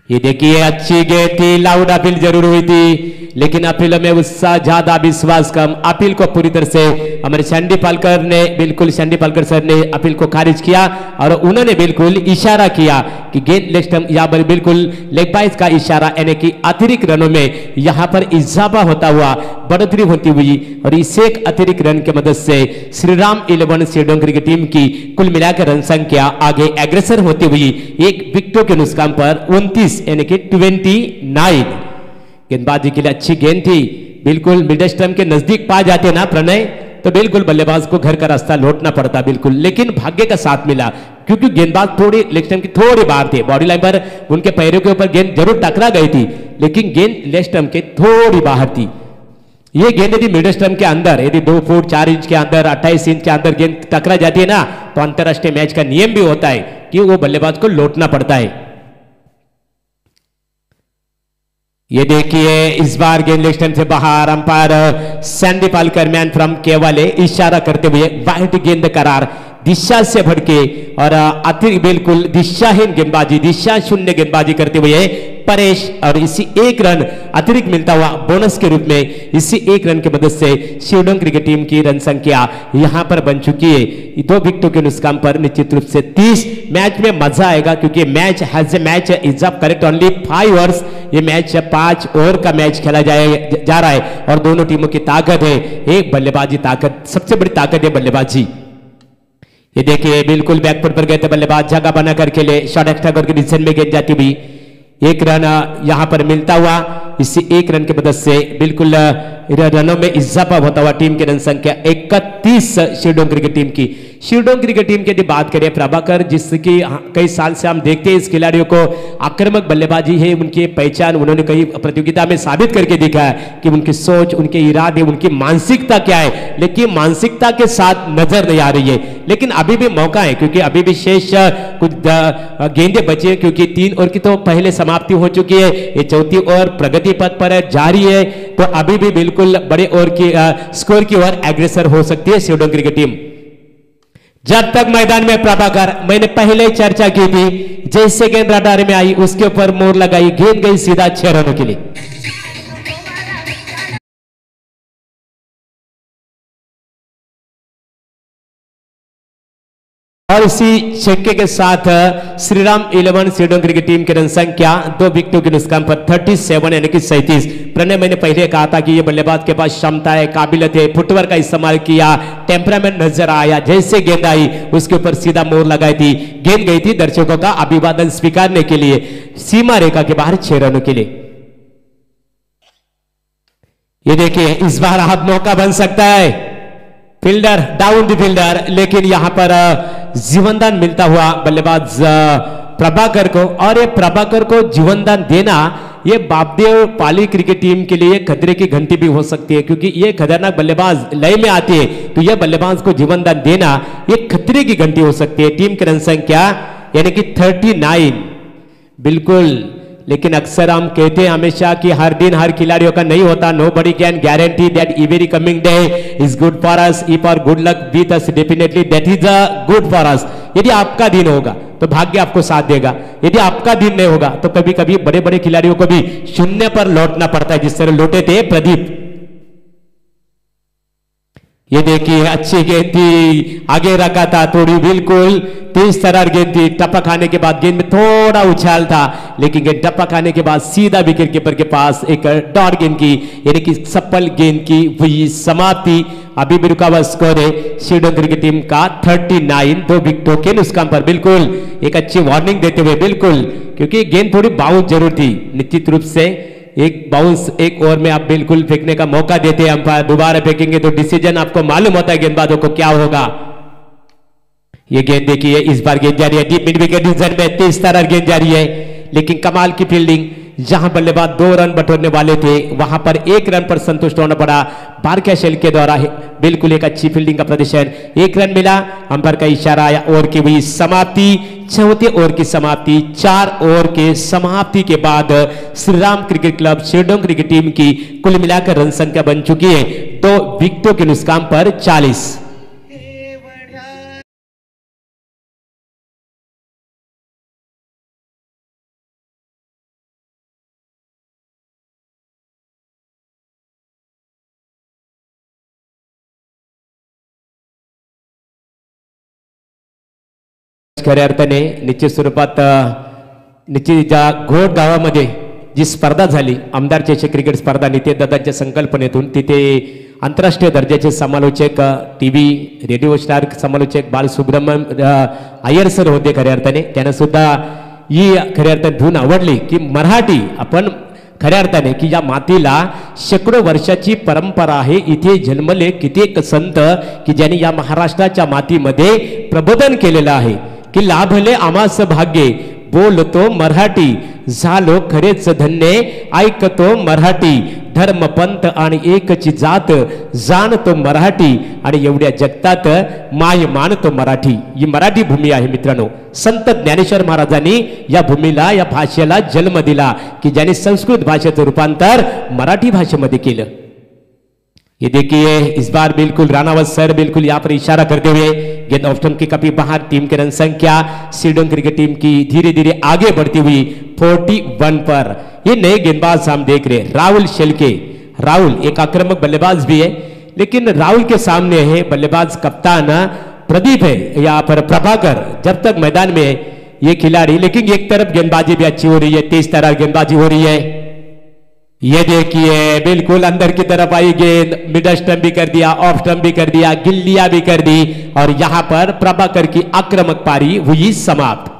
ये देखिए अच्छी गेंद थी, लाउड अपील जरूर हुई थी, लेकिन अपील में उत्साह ज्यादा, विश्वास कम। अपील को पूरी तरह से हमारे सैंडी पालकर ने बिल्कुल सैंडी पालकर सर ने अपील को खारिज किया और उन्होंने बिल्कुल इशारा किया कि गेंद लेग स्टंप यहाँ पर बिल्कुल लेग बाइस का इशारा, यानी कि अतिरिक्त रनों में यहाँ पर इजाफा होता हुआ बढ़ोतरी होती हुई और इस एक अतिरिक्त रन की मदद से श्रीराम 11 शिरडोन क्रिकेट टीम की कुल मिलाकर रन संख्या आगे एग्रेसर होती हुई 1 विकेटों के नुकसान पर 29 यानी कि 29। गेंदबाजी के लिए अच्छी गेंद थी, बिल्कुल मिड स्टंप के नजदीक पा जाते ना प्रणय तो बिल्कुल बल्लेबाज को घर का रास्ता लौटना पड़ता बिल्कुल, लेकिन भाग्य का साथ मिला क्योंकि गेंदबाज थोड़ी लेग स्टंप की थोड़ी बाहर थे, बॉडी लाइन पर उनके पैरों के ऊपर गेंद जरूर टकरा गई थी लेकिन गेंद लेग स्टंप के थोड़ी बाहर थी। ये गेंद यदि मिड स्टंप के अंदर यदि 2 फुट 4 इंच के अंदर 28 इंच के अंदर गेंद टकरा जाती है ना तो अंतरराष्ट्रीय मैच का नियम भी होता है कि वो बल्लेबाज को लौटना पड़ता है। ये देखिए इस बार गेंद लेग स्टंप से बाहर, umpire Sandy Palkar man from केवल इशारा करते हुए वाइड गेंद करार दिशा से भटके और अतिरिक्त बिल्कुल दिशाहीन गेंदबाजी, दिशा शून्य गेंदबाजी करते हुए परेश और इसी 1 रन अतिरिक्त मिलता हुआ बोनस के रूप में इसी 1 रन की मदद से शिवडोंग क्रिकेट टीम की रन संख्या यहां पर बन चुकी है 2 विकेटों के नुकसान पर निश्चित रूप से 30। मैच में मजा आएगा क्योंकि match has a match is up correct only 5 overs, ये मैच 5 ओवर का मैच खेला जा रहा है और दोनों टीमों की ताकत है, एक बल्लेबाजी ताकत, सबसे बड़ी ताकत है बल्लेबाजी। ये देखिए बिल्कुल बैकफुट पर गए थे बल्लेबाज, जगह बनाकर खेले, शॉर्ट एक्स्ट्रा करके डिसीजन में गेंद जाती हुई 1 रन यहां पर मिलता हुआ, इसी 1 रन की मदद से बिल्कुल रनों में इजाफा होता हुआ टीम की रन संख्या 31 शिवडोंग क्रिकेट टीम की। शिवडोंग क्रिकेट टीम की यदि बात करें प्रभाकर, जिसकी कई साल से हम देखते हैं इस खिलाड़ियों को आक्रामक बल्लेबाजी है उनकी पहचान, उन्होंने कई प्रतियोगिता में साबित करके दिखा है कि उनकी सोच, उनके इरादे, उनकी मानसिकता क्या है, लेकिन मानसिकता के साथ नजर नहीं आ रही है। लेकिन अभी भी मौका है क्योंकि अभी भी शेष कुछ गेंदे बचे हैं क्योंकि 3 ओवर की तो पहले समाप्ति हो चुकी है, ये चौथी ओवर प्रगति पथ पर जारी है, तो अभी भी बिल्कुल बड़े ओवर की स्कोर की ओर एग्रेसर हो सकती है शिवडोंग क्रिकेट टीम। जब तक मैदान में प्रभाकर, मैंने पहले चर्चा की थी, जैसे गेंद रडार में आई उसके ऊपर मोड़ लगाई, गेंद गई सीधा 6 रनों के लिए। और इसी छक्के के साथ श्रीराम 11 शिवडोंग क्रिकेट टीम की रन संख्या 2 विकेटों के नुकसान पर 37 यानी कि 37। प्रणय, मैंने पहले कहा था कि ये बल्लेबाज के पास क्षमता है, काबिलियत है, फुटवर्क का इस्तेमाल किया, टेम्परामेंट नजर आया, जैसे गेंद आई उसके ऊपर सीधा मोड़ लगाई थी, गेंद गई थी दर्शकों का अभिवादन स्वीकारने के लिए सीमा रेखा के बाहर 6 रनों के लिए। ये देखिए इस बार आप मौका बन सकता है, फील्डर डाउन द फील्डर, लेकिन यहां पर जीवनदान मिलता हुआ बल्लेबाज प्रभाकर को, और ये प्रभाकर को जीवनदान देना ये बापदेव पाली क्रिकेट टीम के लिए खतरे की घंटी भी हो सकती है क्योंकि ये खतरनाक बल्लेबाज लय में आती है, तो यह बल्लेबाज को जीवनदान देना ये खतरे की घंटी हो सकती है। टीम की रन संख्या यानी कि 39 बिल्कुल, लेकिन अक्सर हम कहते हैं हमेशा कि हर दिन हर खिलाड़ियों का नहीं होता, nobody can guarantee that every coming day is good for us, if our good luck with us definitely that is good for us. यदि आपका दिन होगा तो भाग्य आपको साथ देगा, यदि आपका दिन नहीं होगा तो कभी कभी बड़े बड़े खिलाड़ियों को भी शून्य पर लौटना पड़ता है, जिस तरह लौटे थे प्रदीप। ये देखिए अच्छी गेंद थी, आगे रखा था थोड़ी, बिल्कुल तेज तरार गेंद थी, टप्पा खाने के बाद गेंद में थोड़ा उछाल था, लेकिन गेंद टप्पा खाने के बाद सीधा विकेट कीपर के पास एक डॉट गेंद की यानी कि सफल गेंद की वही समाप्ति। अभी भी रुका हुआ स्कोर है शिवडोंग क्रिकेट टीम का 39, 2 विकेटों के नुकसान पर। बिल्कुल एक अच्छी वार्निंग देते हुए, बिल्कुल क्योंकि गेंद थोड़ी बाउंस जरूर थी, निश्चित रूप से एक बाउंस 1 ओवर में आप बिल्कुल फेंकने का मौका देते हैं, अंपायर दोबारा फेंकेंगे तो डिसीजन आपको मालूम होता है गेंदबाजों को क्या होगा। ये गेंद देखिए इस बार गेंद जारी है डीप मिड विकेट डिवीजन में, तेज तरार गेंद जारी है, लेकिन कमाल की फील्डिंग, जहां बल्लेबाज 2 रन बटोरने वाले थे वहां पर 1 रन पर संतुष्ट होना पड़ा बारका शेल के द्वारा। बिल्कुल एक अच्छी फील्डिंग का प्रदर्शन, 1 रन मिला, अंपायर का इशारा आया, ओवर की हुई समाप्ति, चौथे ओवर की समाप्ति। 4 ओवर के समाप्ति के बाद Shriram cricket club Shivdong cricket team की कुल मिलाकर रन संख्या बन चुकी है 2 विकेटों के नुकसान पर 40। खऱ्या अर्थाने निश्चित स्वरूपात निश्चित ज्या घोड गावामध्ये जी स्पर्धा झाली आमदार चषक क्रिकेट स्पर्धा नितेशदादांच्या संकल्पनेतून, तिथे आंतरराष्ट्रीय दर्जाचे समालोचक टीव्ही रेडिओ स्टार समालोचक बालसुब्रह्मण्यम अय्यर सर होते खऱ्या अर्थाने, त्यांना सुद्धा ही खऱ्या अर्थाने धून आवडली की मराठी आपण खऱ्या अर्थाने की या मातीला शेकडो वर्षाची परंपरा आहे. इथे जन्मले कित्येक संत की ज्यांनी या महाराष्ट्राच्या मातीमध्ये प्रबोधन केलेलं आहे की लाभले आमास भाग्ये, बोलतो मराठी, झालो खरेच धन्य, ऐकतो मराठी, धर्म पंथ आणि एकची जात, जाणतो मराठी आणि एवढ्या जगतात माय मानतो मराठी. ही मराठी भूमी आहे मित्रांनो. संत ज्ञानेश्वर महाराजांनी या भूमीला, या भाषेला जन्म दिला की ज्याने संस्कृत भाषेचं रूपांतर मराठी भाषेमध्ये केलं. ये देखिए इस बार बिल्कुल राणावत सर बिल्कुल यहाँ पर इशारा करते हुए गेंद ऑफ स्टंप के काफी बाहर, टीम की रन संख्या सीडोंग क्रिकेट टीम की धीरे धीरे आगे बढ़ती हुई 41 पर. ये नए गेंदबाज हम देख रहे हैं राहुल शेलके. राहुल एक आक्रामक बल्लेबाज भी है, लेकिन राहुल के सामने है बल्लेबाज कप्तान प्रदीप है, यहाँ पर प्रभाकर. जब तक मैदान में है ये खिलाड़ी, लेकिन एक तरफ गेंदबाजी भी अच्छी हो रही है, तेज तरह गेंदबाजी हो रही है. ये देखिए बिल्कुल अंदर की तरफ आई गेंद, मिड स्टंप भी कर दिया, ऑफ स्टंप भी कर दिया, गिल्लियां भी कर दी और यहां पर प्रभाकर की आक्रामक पारी हुई समाप्त.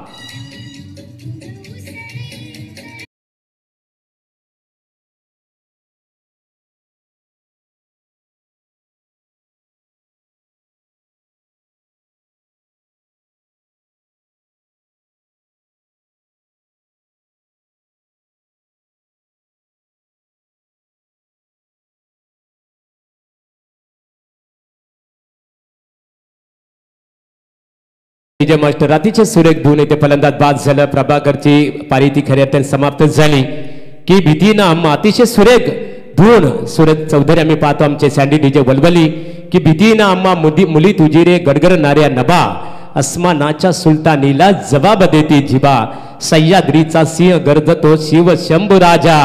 विजय मास्टर अतिशय सुरेख धून येथे फलंदाज बाद झालं. प्रभाकरची पारी ती खऱ्या अर्थाने समाप्त झाली की भीतीनं आम्हा अतिशय सुरेख धून. सूरज चौधरी आम्ही पाहतो आमचे सँडी डीजे वलवली की भीतीनं आम्हा मुली तुझी रे गडगडणाऱ्या नभा, अस्मानाच्या सुलतानीला जबाब देती जिबा, सह्याद्रीचा सिंह गर्जतो शिव शंभू राजा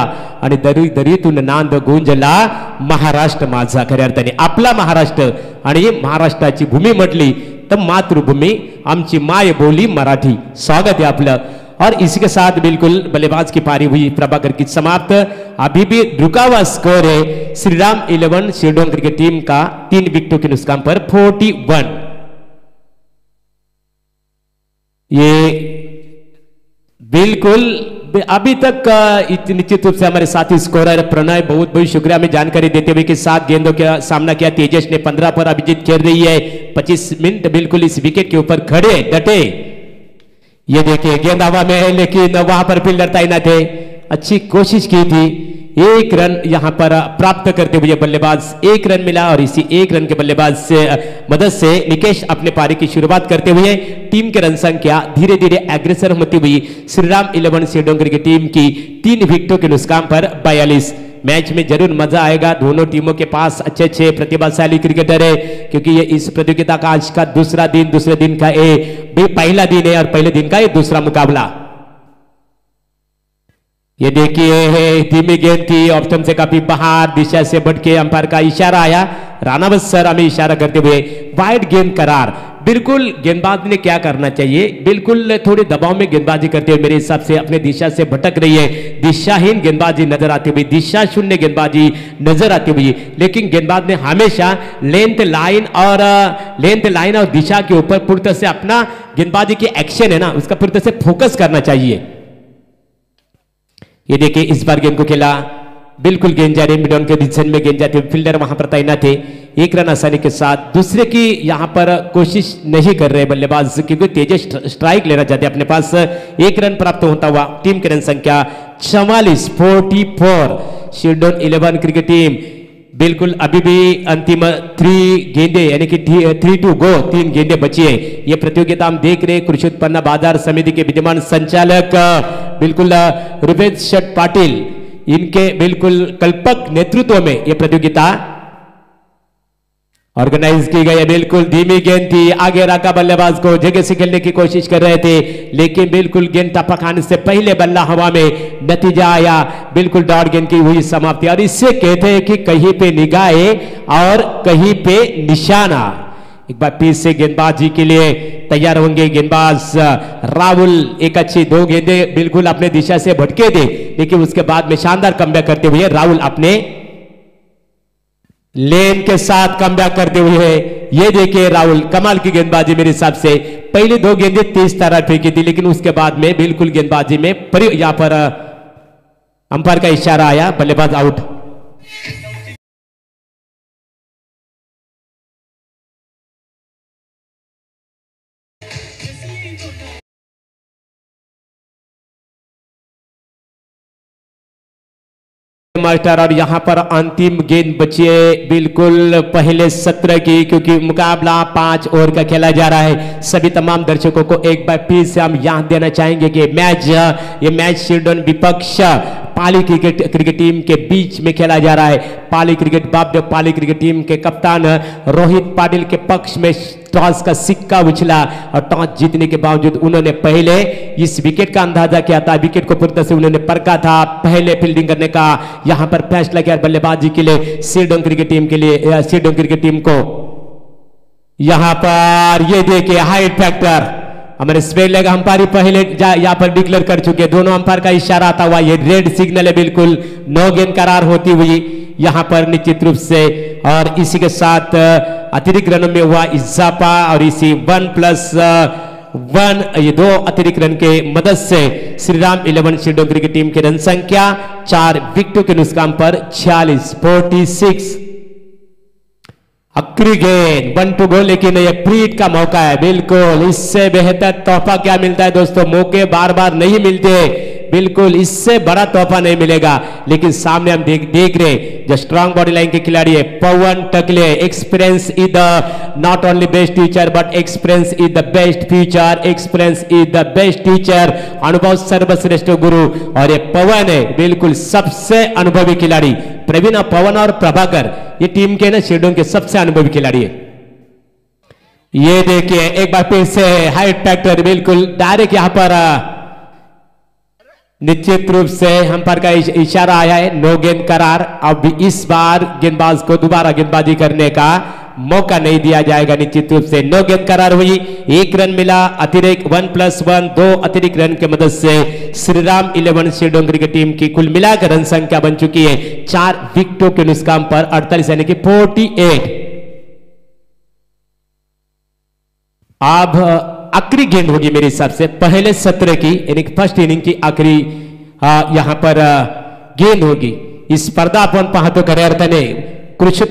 आणि दरी दरीतून नांद गुंजला महाराष्ट्र माझा. खऱ्या अर्थाने आपला महाराष्ट्र आणि महाराष्ट्राची भूमी म्हटली तर मातृभूमी आमची माय बोली मराठी. स्वागत है आपलं. और इसी के साथ बिल्कुल बल्लेबाज की पारी हुई प्रभाकर की समाप्त. अभी भी रुका हुआ स्कोर है श्रीराम 11 शिरडोन क्रिकेट टीम का 3 विकेटों के नुकसान पर 41. ये बिल्कुल अभी तक निश्चित रूप से हमारे साथी स्कोरर प्रणय बहुत बहुत शुक्रिया हमें जानकारी देते हुए कि 7 गेंदों का सामना किया. तेजस ने 15 पर अभिजीत खेल रही है 25 मिनट बिल्कुल इस विकेट के ऊपर खड़े डटे. ये देखिए गेंद हवा में है लेकिन वहां पर फील्डर तैनात थे, अच्छी कोशिश की थी. 1 रन यहां पर प्राप्त करते हुए बल्लेबाज 1 रन मिला और इसी 1 रन के बल्लेबाज से मदद से निकेश अपने पारी की शुरुआत करते हुए टीम की रन संख्या धीरे धीरे एग्रेसर होती हुई श्रीराम 11 शिरडोन क्रिकेट टीम की 3 विकेटों के नुकसान पर 42. मैच में जरूर मजा आएगा. दोनों टीमों के पास अच्छे अच्छे प्रतिभाशाली क्रिकेटर है क्योंकि ये इस प्रतियोगिता का आज का दूसरे दिन का ये भी पहला दिन है और पहले दिन का ये दूसरा मुकाबला. ये देखिए धीमी गेंद थी, ऑफ स्टंप से काफी बाहर दिशा से भटके अंपायर का इशारा आया. राणावत सर हमें इशारा करते हुए वाइड गेंद करार. बिल्कुल गेंदबाज ने क्या करना चाहिए, बिल्कुल थोड़े दबाव में गेंदबाजी करते हुए मेरे हिसाब से अपने दिशा से भटक रही है. दिशाहीन गेंदबाजी नजर आती हुई, दिशा शून्य गेंदबाजी नजर आती हुई. लेकिन गेंदबाज ने हमेशा लेंथ लाइन और दिशा के ऊपर पूरी तरह से अपना गेंदबाजी की एक्शन है ना उसका पूरी तरह से फोकस करना चाहिए. ये देखिए इस बार गेंद को खेला, बिल्कुल गेंद जा रही मिडॉन के डिसीजन में गेंद जाती, फील्डर वहां पर तैनात थे. 1 रन आसानी के साथ. दूसरे की यहां पर कोशिश नहीं कर रहे बल्लेबाज क्योंकि तेजस स्ट्राइक लेना चाहते अपने पास. 1 रन प्राप्त होता हुआ टीम की रन संख्या 44 शिरडोन 11 क्रिकेट टीम बिल्कुल अभी भी अंतिम 3 गेंदे यानी कि 3 to go 3 गेंदे बची है. ये प्रतियोगिता हम देख रहे कृषि उत्पन्न बाजार समिति के विद्यमान संचालक बिल्कुल रुपेश शट पाटिल इनके बिल्कुल कल्पक नेतृत्व में ये प्रतियोगिता ऑर्गेनाइज की गई है. बिल्कुल धीमी गेंद थी, आगे रखा बल्लेबाज को जगह से खेलने की कोशिश कर रहे थे लेकिन बिल्कुल गेंद टपक आने से पहले बल्ला हवा में, नतीजा आया बिल्कुल डॉट गेंद की हुई समाप्ति. और इससे कहते हैं कि कहीं पे निगाहें और कहीं पे निशाना. एक बार फिर से गेंदबाजी के लिए तैयार होंगे गेंदबाज राहुल. एक अच्छी 2 गेंदे बिल्कुल अपने दिशा से भटके थे लेकिन उसके बाद में शानदार कमबैक करते हुए राहुल अपने लेन के साथ कमबैक करते हुए. ये देखिए राहुल कमाल की गेंदबाजी मेरे हिसाब से. पहले 2 गेंदें तेज तरह फेंकी थी लेकिन उसके बाद में बिल्कुल गेंदबाजी में यहां पर अंपायर का इशारा आया, बल्लेबाज आउट। मास्टर, और यहां पर अंतिम गेंद बची है बिल्कुल पहले सत्र की, क्योंकि मुकाबला 5 ओवर का खेला जा रहा है। सभी तमाम दर्शकों को एक बार फिर से हम याद देना चाहेंगे कि ये मैच शिरडोन विपक्ष पाली क्रिकेट टीम के बीच में खेला जा रहा है। पाली क्रिकेट टीम के कप्तान रोहित पाटिल के पक्ष में टॉस का सिक्का उछला और टॉस जीतने के बावजूद उन्होंने पहले इस विकेट का अंदाजा किया था, विकेट को पूरी तरह से उन्होंने परखा था, पहले फील्डिंग करने का यहां पर फैसला किया बल्लेबाजी के लिए शिरडोन क्रिकेट टीम को। यहां पर ये देखिए हाइट फैक्टर, हमारे स्पेन लेग अंपायर पहले यहां पर डिक्लेयर कर चुके, दोनों अंपायर का इशारा आता हुआ ये रेड सिग्नल है, बिल्कुल नो गेंद करार होती हुई यहां पर निश्चित रूप से। और इसी के साथ अतिरिक्त रनों में हुआ इजाफा और इसी 1+1 ये 2 अतिरिक्त रन के मदद से श्रीराम 11 शिरडोन क्रिकेट टीम की रन संख्या 4 विकेटों के नुकसान पर 46 आखिरी गेंद 1 टू गो, लेकिन ये प्रीत का मौका है, बिल्कुल इससे बेहतर तोहफा क्या मिलता है दोस्तों, मौके बार बार नहीं मिलते, बिल्कुल इससे बड़ा तोहफा नहीं मिलेगा। लेकिन सामने हम देख रहे जो स्ट्रांग बॉडी लाइन के खिलाड़ी है पवन टकले, experience is the not only best teacher but experience is the best future, experience is the best teacher, अनुभव सर्वश्रेष्ठ गुरु। और ये पवन है बिल्कुल सबसे अनुभवी खिलाड़ी, प्रवीण, पवन और प्रभाकर ये टीम के ना शिरडोन के सबसे अनुभवी खिलाड़ी है। ये देखिए एक बार फिर से हाइट फैक्टर, बिल्कुल डायरेक्ट यहां पर निश्चित रूप से अंपायर का इशारा आया है, नो गेंद करार। अब इस बार गेंदबाज को दोबारा गेंदबाजी करने का मौका नहीं दिया जाएगा, निश्चित रूप से नो गेंद करार हुई, 1 रन मिला, अतिरिक्त 1+1 2 अतिरिक्त रन की मदद से श्रीराम 11 शिरडोन क्रिकेट टीम की कुल मिलाकर रन संख्या बन चुकी है 4 विकेटों के नुकसान पर 48 यानी कि 48। अब आखिरी गेंद होगी मेरे हिसाब से पहले सत्र की, यानी फर्स्ट इनिंग की आखिरी यहां पर गेंद होगी। इस स्पर्धा आपण पाहतो खऱ्या अर्थाने कृषी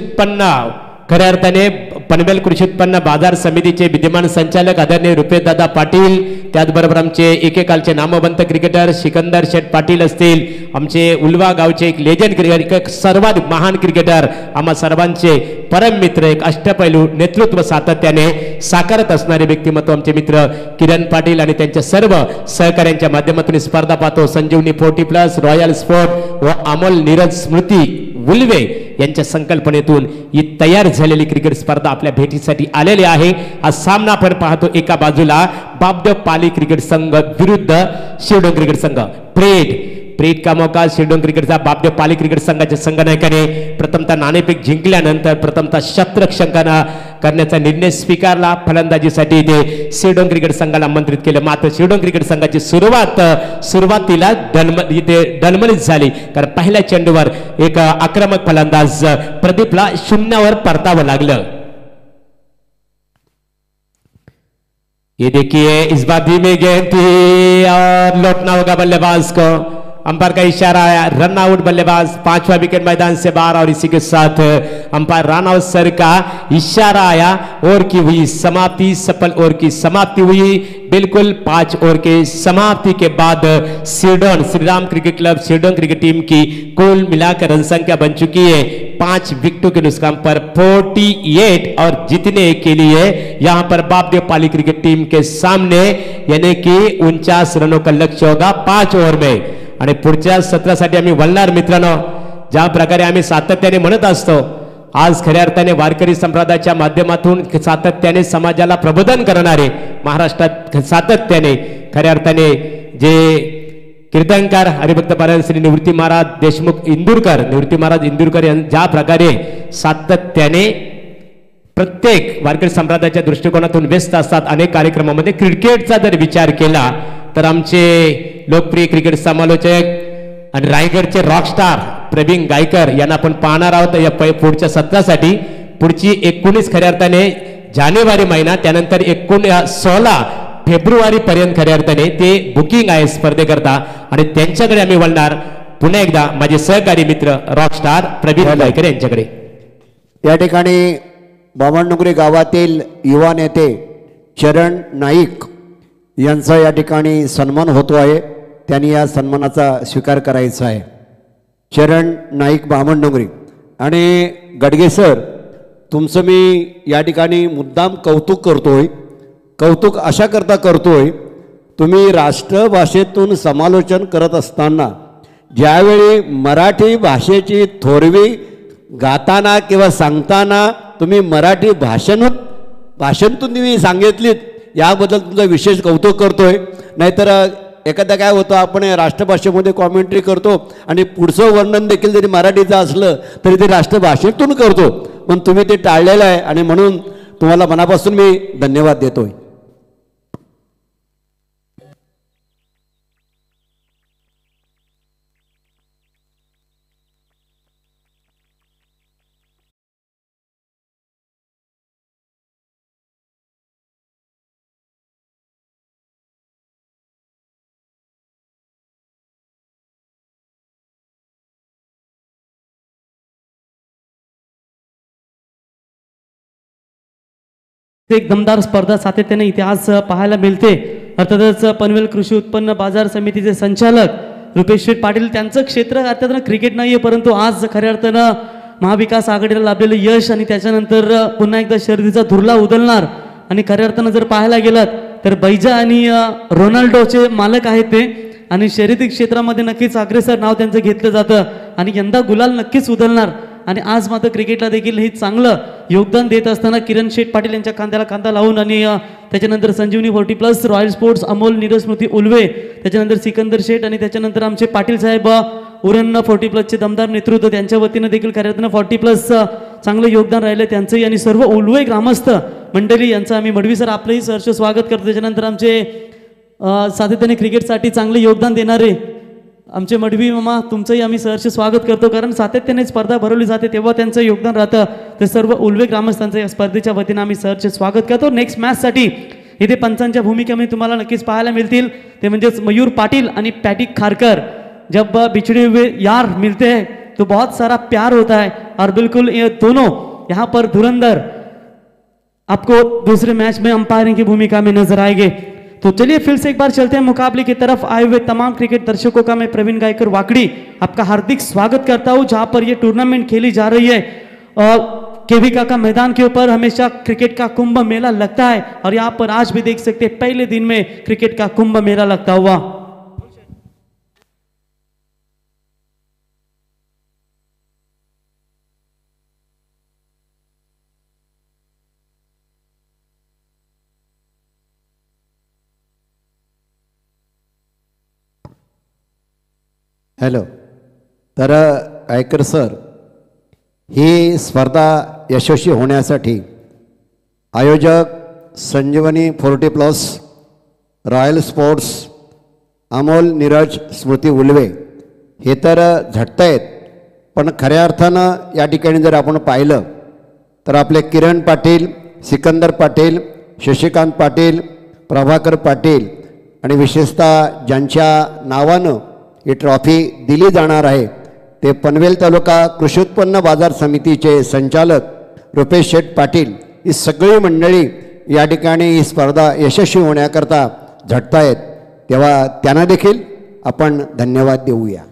अर्थाने पनवेल कृषी उत्पन्न बाजार समितीचे विद्यमान संचालक आदरणीय रुपेशदादा पाटील, त्याचबरोबर आमचे एकेकालचे नामवंत क्रिकेटर सिकंदर शेठ पाटील असतील, आमचे उल्वा गावचे एक लेजंड क्रिकेटर, एक सर्वात महान क्रिकेटर, आम्हा सर्वांचे परम मित्र, एक अष्टपैलू नेतृत्व सातत्याने साकारत असणारे व्यक्तिमत्व आमचे मित्र किरण पाटील आणि त्यांच्या सर्व सहकाऱ्यांच्या माध्यमातून स्पर्धा पाहतो। संजीवनी 40+, रॉयल स्पोर्ट व अमोल नीरज स्मृती उल्वे यांच्या संकल्पनेतून ही तयार झालेली क्रिकेट स्पर्धा आपल्या भेटीसाठी आलेली आहे। हा सामना आपण पाहतो एका बाजूला बाबदेव पाली क्रिकेट संघ विरुद्ध शिरडोन क्रिकेट संघ। प्रेट का मौका शिरडोन क्रिकेटचा बाबदेव पाली क्रिकेट संघाच्या संघनायकाने प्रथमतः नाणेफेक जिंकल्यानंतर प्रथमतः शतरक्षण करण्याचा निर्णय स्वीकारला। फलंदाजीसाठी ते शिरडोन क्रिकेट संघाला आमंत्रित केलं, मात्र शिरडोन क्रिकेट संघाची सुरुवातीला डलमलीत झाली, कारण पहिल्या चेंडूवर एक आक्रमक फलंदाज प्रदीपला 0वर परतावं लागलं। ये देखिए इस बार धीमी गेंद थी और लौटना होगा बल्लेबाज को, अंपायर का इशारा आया, रन आउट बल्लेबाज 5वां विकेट मैदान से बाहर। और इसी के साथ अंपायर राणा सर का इशारा आया, ओवर की हुई समाप्ति, सफल ओवर की समाप्ति हुई। बिल्कुल 5 ओवर के समाप्ति के बाद Shirdon Shriram cricket club Shirdon cricket team की कुल मिलाकर रन संख्या बन चुकी है 5 विकेटों के नुकसान पर 48 और जीतने के लिए यहां पर बाबदेव पाली क्रिकेट टीम के सामने यानी कि 49 रनों का लक्ष्य होगा 5 ओव्हर में। आणि पुढच्या सत्रासाठी आम्ही वळणार मित्रांनो, ज्या प्रकारे आम्ही सातत्याने म्हणत असतो, आज खऱ्या अर्थाने वारकरी संप्रदायाच्या माध्यमातून सातत्याने समाजाला प्रबोधन करणारे महाराष्ट्रात सातत्याने खऱ्या अर्थाने जे कीर्तनकार हरिभक्त पारायण श्री निवृत्ती महाराज देशमुख इंदुरकर ज्या प्रकारे सातत्याने प्रत्येक वारकरी संप्रदायाच्या दृष्टिकोनातून व्यस्त असतात, अनेक कार्यक्रमामध्ये क्रिकेटचा जर विचार केला तर आमचे लोकप्रिय क्रिकेट समालोचक आणि रायगडचे रॉकस्टार प्रवीण गायकर यांना आपण पाहणार आहोत या पुढच्या सत्रासाठी। पुढची 19 खऱ्या अर्थाने जानेवारी महिना, त्यानंतर 16 फेब्रुवारी पर्यंत खऱ्या अर्थाने ते बुकिंग आहे स्पर्धेकरता आणि त्यांच्याकडे आम्ही वळणार। पुन्हा एकदा माझे सहकारी मित्र रॉकस्टार प्रवीण गायकर यांच्याकडे. या ठिकाणी बामणडोंगरी गावातील युवा नेते चरण नाईक यांचा या ठिकाणी सन्मान होतो आहे. त्यांनी या सन्मानाचा स्वीकार करायचा आहे. चरण नाईक बामणडोंगरी. आणि गडगे सर, तुमचं मी या ठिकाणी मुद्दाम कौतुक करतोय. कौतुक अशा करता करतोय, तुम्ही राष्ट्रभाषेतून समालोचन करत असताना ज्यावेळी मराठी भाषेची थोरवी गाताना किंवा सांगताना तुम्ही मराठी भाषेतून तुम्ही सांगितलीत, याबद्दल तुमचं विशेष कौतुक करतोय. नाहीतर एखादा काय होतं, आपण राष्ट्रभाषेमध्ये कॉमेंट्री करतो आणि पुढचं वर्णन देखील जरी मराठीचं असलं तरी ते राष्ट्रभाषेतून करतो. पण तुम्ही ते टाळलेलं आहे आणि म्हणून तुम्हाला मनापासून मी धन्यवाद देतोय. एक दमदार स्पर्धा सातत्याने इतिहास पाहायला मिळते. अर्थातच पनवेल कृषी उत्पन्न बाजार समितीचे संचालक रुपेश शेठ पाटील, त्यांचं क्षेत्र अर्थातनं क्रिकेट नाहीये, परंतु आज खऱ्या अर्थानं महाविकास आघाडीला लाभलेलं यश आणि त्याच्यानंतर पुन्हा एकदा शर्यतीचा धुरळा उधळणार. आणि खऱ्या अर्थानं जर पाहायला गेलात तर बैजा आणि रोनाल्डोचे मालक आहेत ते. आणि शर्यती क्षेत्रामध्ये नक्कीच अग्रेसर नाव त्यांचं घेतलं जातं आणि यंदा गुलाल नक्कीच उधळणार. आणि आज मात्र क्रिकेटला देखील हे चांगलं योगदान देत असताना किरण शेठ पाटील यांच्या खांद्याला खांदा लावून आणि त्याच्यानंतर संजीवनी 40+ रॉयल स्पोर्ट्स अमोल नीरज स्मृती उल्वे, त्याच्यानंतर सिकंदर शेठ आणि त्याच्यानंतर आमचे पाटील साहेब उरण 40+ दमदार नेतृत्व, त्यांच्या वतीनं देखील कार्यरत्न 40+ चांगलं योगदान राहिलं त्यांचंही. आणि सर्व उल्वे ग्रामस्थ मंडळी यांचं आम्ही मडवी सर आपलंही सहर्ष स्वागत करतो. त्याच्यानंतर आमचे सातत्याने क्रिकेटसाठी चांगले योगदान देणारे आमचे मडवी मामा, तुमचंही आम्ही सहर्ष स्वागत करतो, कारण सातत्याने स्पर्धा भरवली जाते तेव्हा त्यांचं योगदान राहतं. तर सर्व उल्वे ग्रामस्थांचं या स्पर्धेच्या वतीनं आम्ही सहर्ष स्वागत करतो. नेक्स्ट मॅचसाठी इथे पंचांच्या भूमिकेमध्ये तुम्हाला नक्कीच पाहायला मिळतील, ते म्हणजेच मयूर पाटील आणि पॅटिक खारकर. जब बिछड़े हुए यार मिलते हैं तो बहुत सारा प्यार होता है, और बिल्कुल ये दोनों यहाँ पर धुरंधर आपको दूसरे मैच में अंपायरिंग की भूमिका में नजर आएंगे. तो चलिए फिर से एक बार चलते हैं मुकाबले की तरफ. आए हुए तमाम क्रिकेट दर्शकों का मैं प्रवीण गायकर वाकड़ी आपका हार्दिक स्वागत करता हूं, जहां पर ये टूर्नामेंट खेली जा रही है. केविका का मैदान के ऊपर हमेशा क्रिकेट का कुंभ मेला लगता है, और यहाँ पर आज भी देख सकते हैं पहले दिन में क्रिकेट का कुंभ मेला लगता हुआ. हॅलो. तर गायकर सर, ही स्पर्धा यशस्वी होण्यासाठी आयोजक संजीवनी 40+ रॉयल स्पोर्ट्स अमोल नीरज स्मृती उल्वे हे तर झटतायत, पण खऱ्या अर्थानं या ठिकाणी जर आपण पाहिलं तर आपले किरण पाटील, सिकंदर पाटील, शशिकांत पाटील, प्रभाकर पाटील आणि विशेषतः ज्यांच्या नावानं ही ट्रॉफी दिली जाणार आहे ते पनवेल तालुका कृषी उत्पन्न बाजार समितीचे संचालक रुपेश शेठ पाटील. ही सगळी मंडळी या ठिकाणी ही स्पर्धा यशस्वी होण्याकरता झटतायत, तेव्हा त्यांना देखील आपण धन्यवाद देऊया.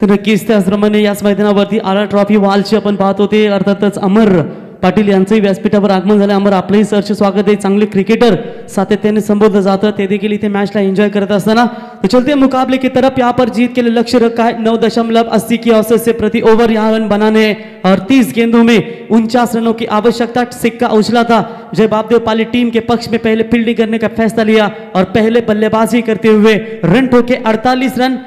तर नक्कीच त्याचप्रमाणे याच मैदानावरती आला ट्रॉफी वॉलची आपण पाहत होते. अर्थातच अमर पाटील यांचंही व्यासपीठावर आगमन झालं. अमर, आपलंही सहर्ष स्वागत आहे. चांगले क्रिकेटर सातत्याने संबोधलं जातं, ते देखील इथे मैचला एंजॉय करत असताना. तो चलते मुकाबले की तरफ. यहाँ पर जीत के लिए लक्ष्य रखा है 9.80 की औसत से प्रति ओवर यहाँ रन बनाने और 30 गेंदों में 49 रनों की आवश्यकता. सिक्का उछला था. जय बापदेव पाली टीम के पक्ष में पहले फील्डिंग करने का फैसला लिया और पहले बल्लेबाजी करते हुए रन ठोके 48 रन.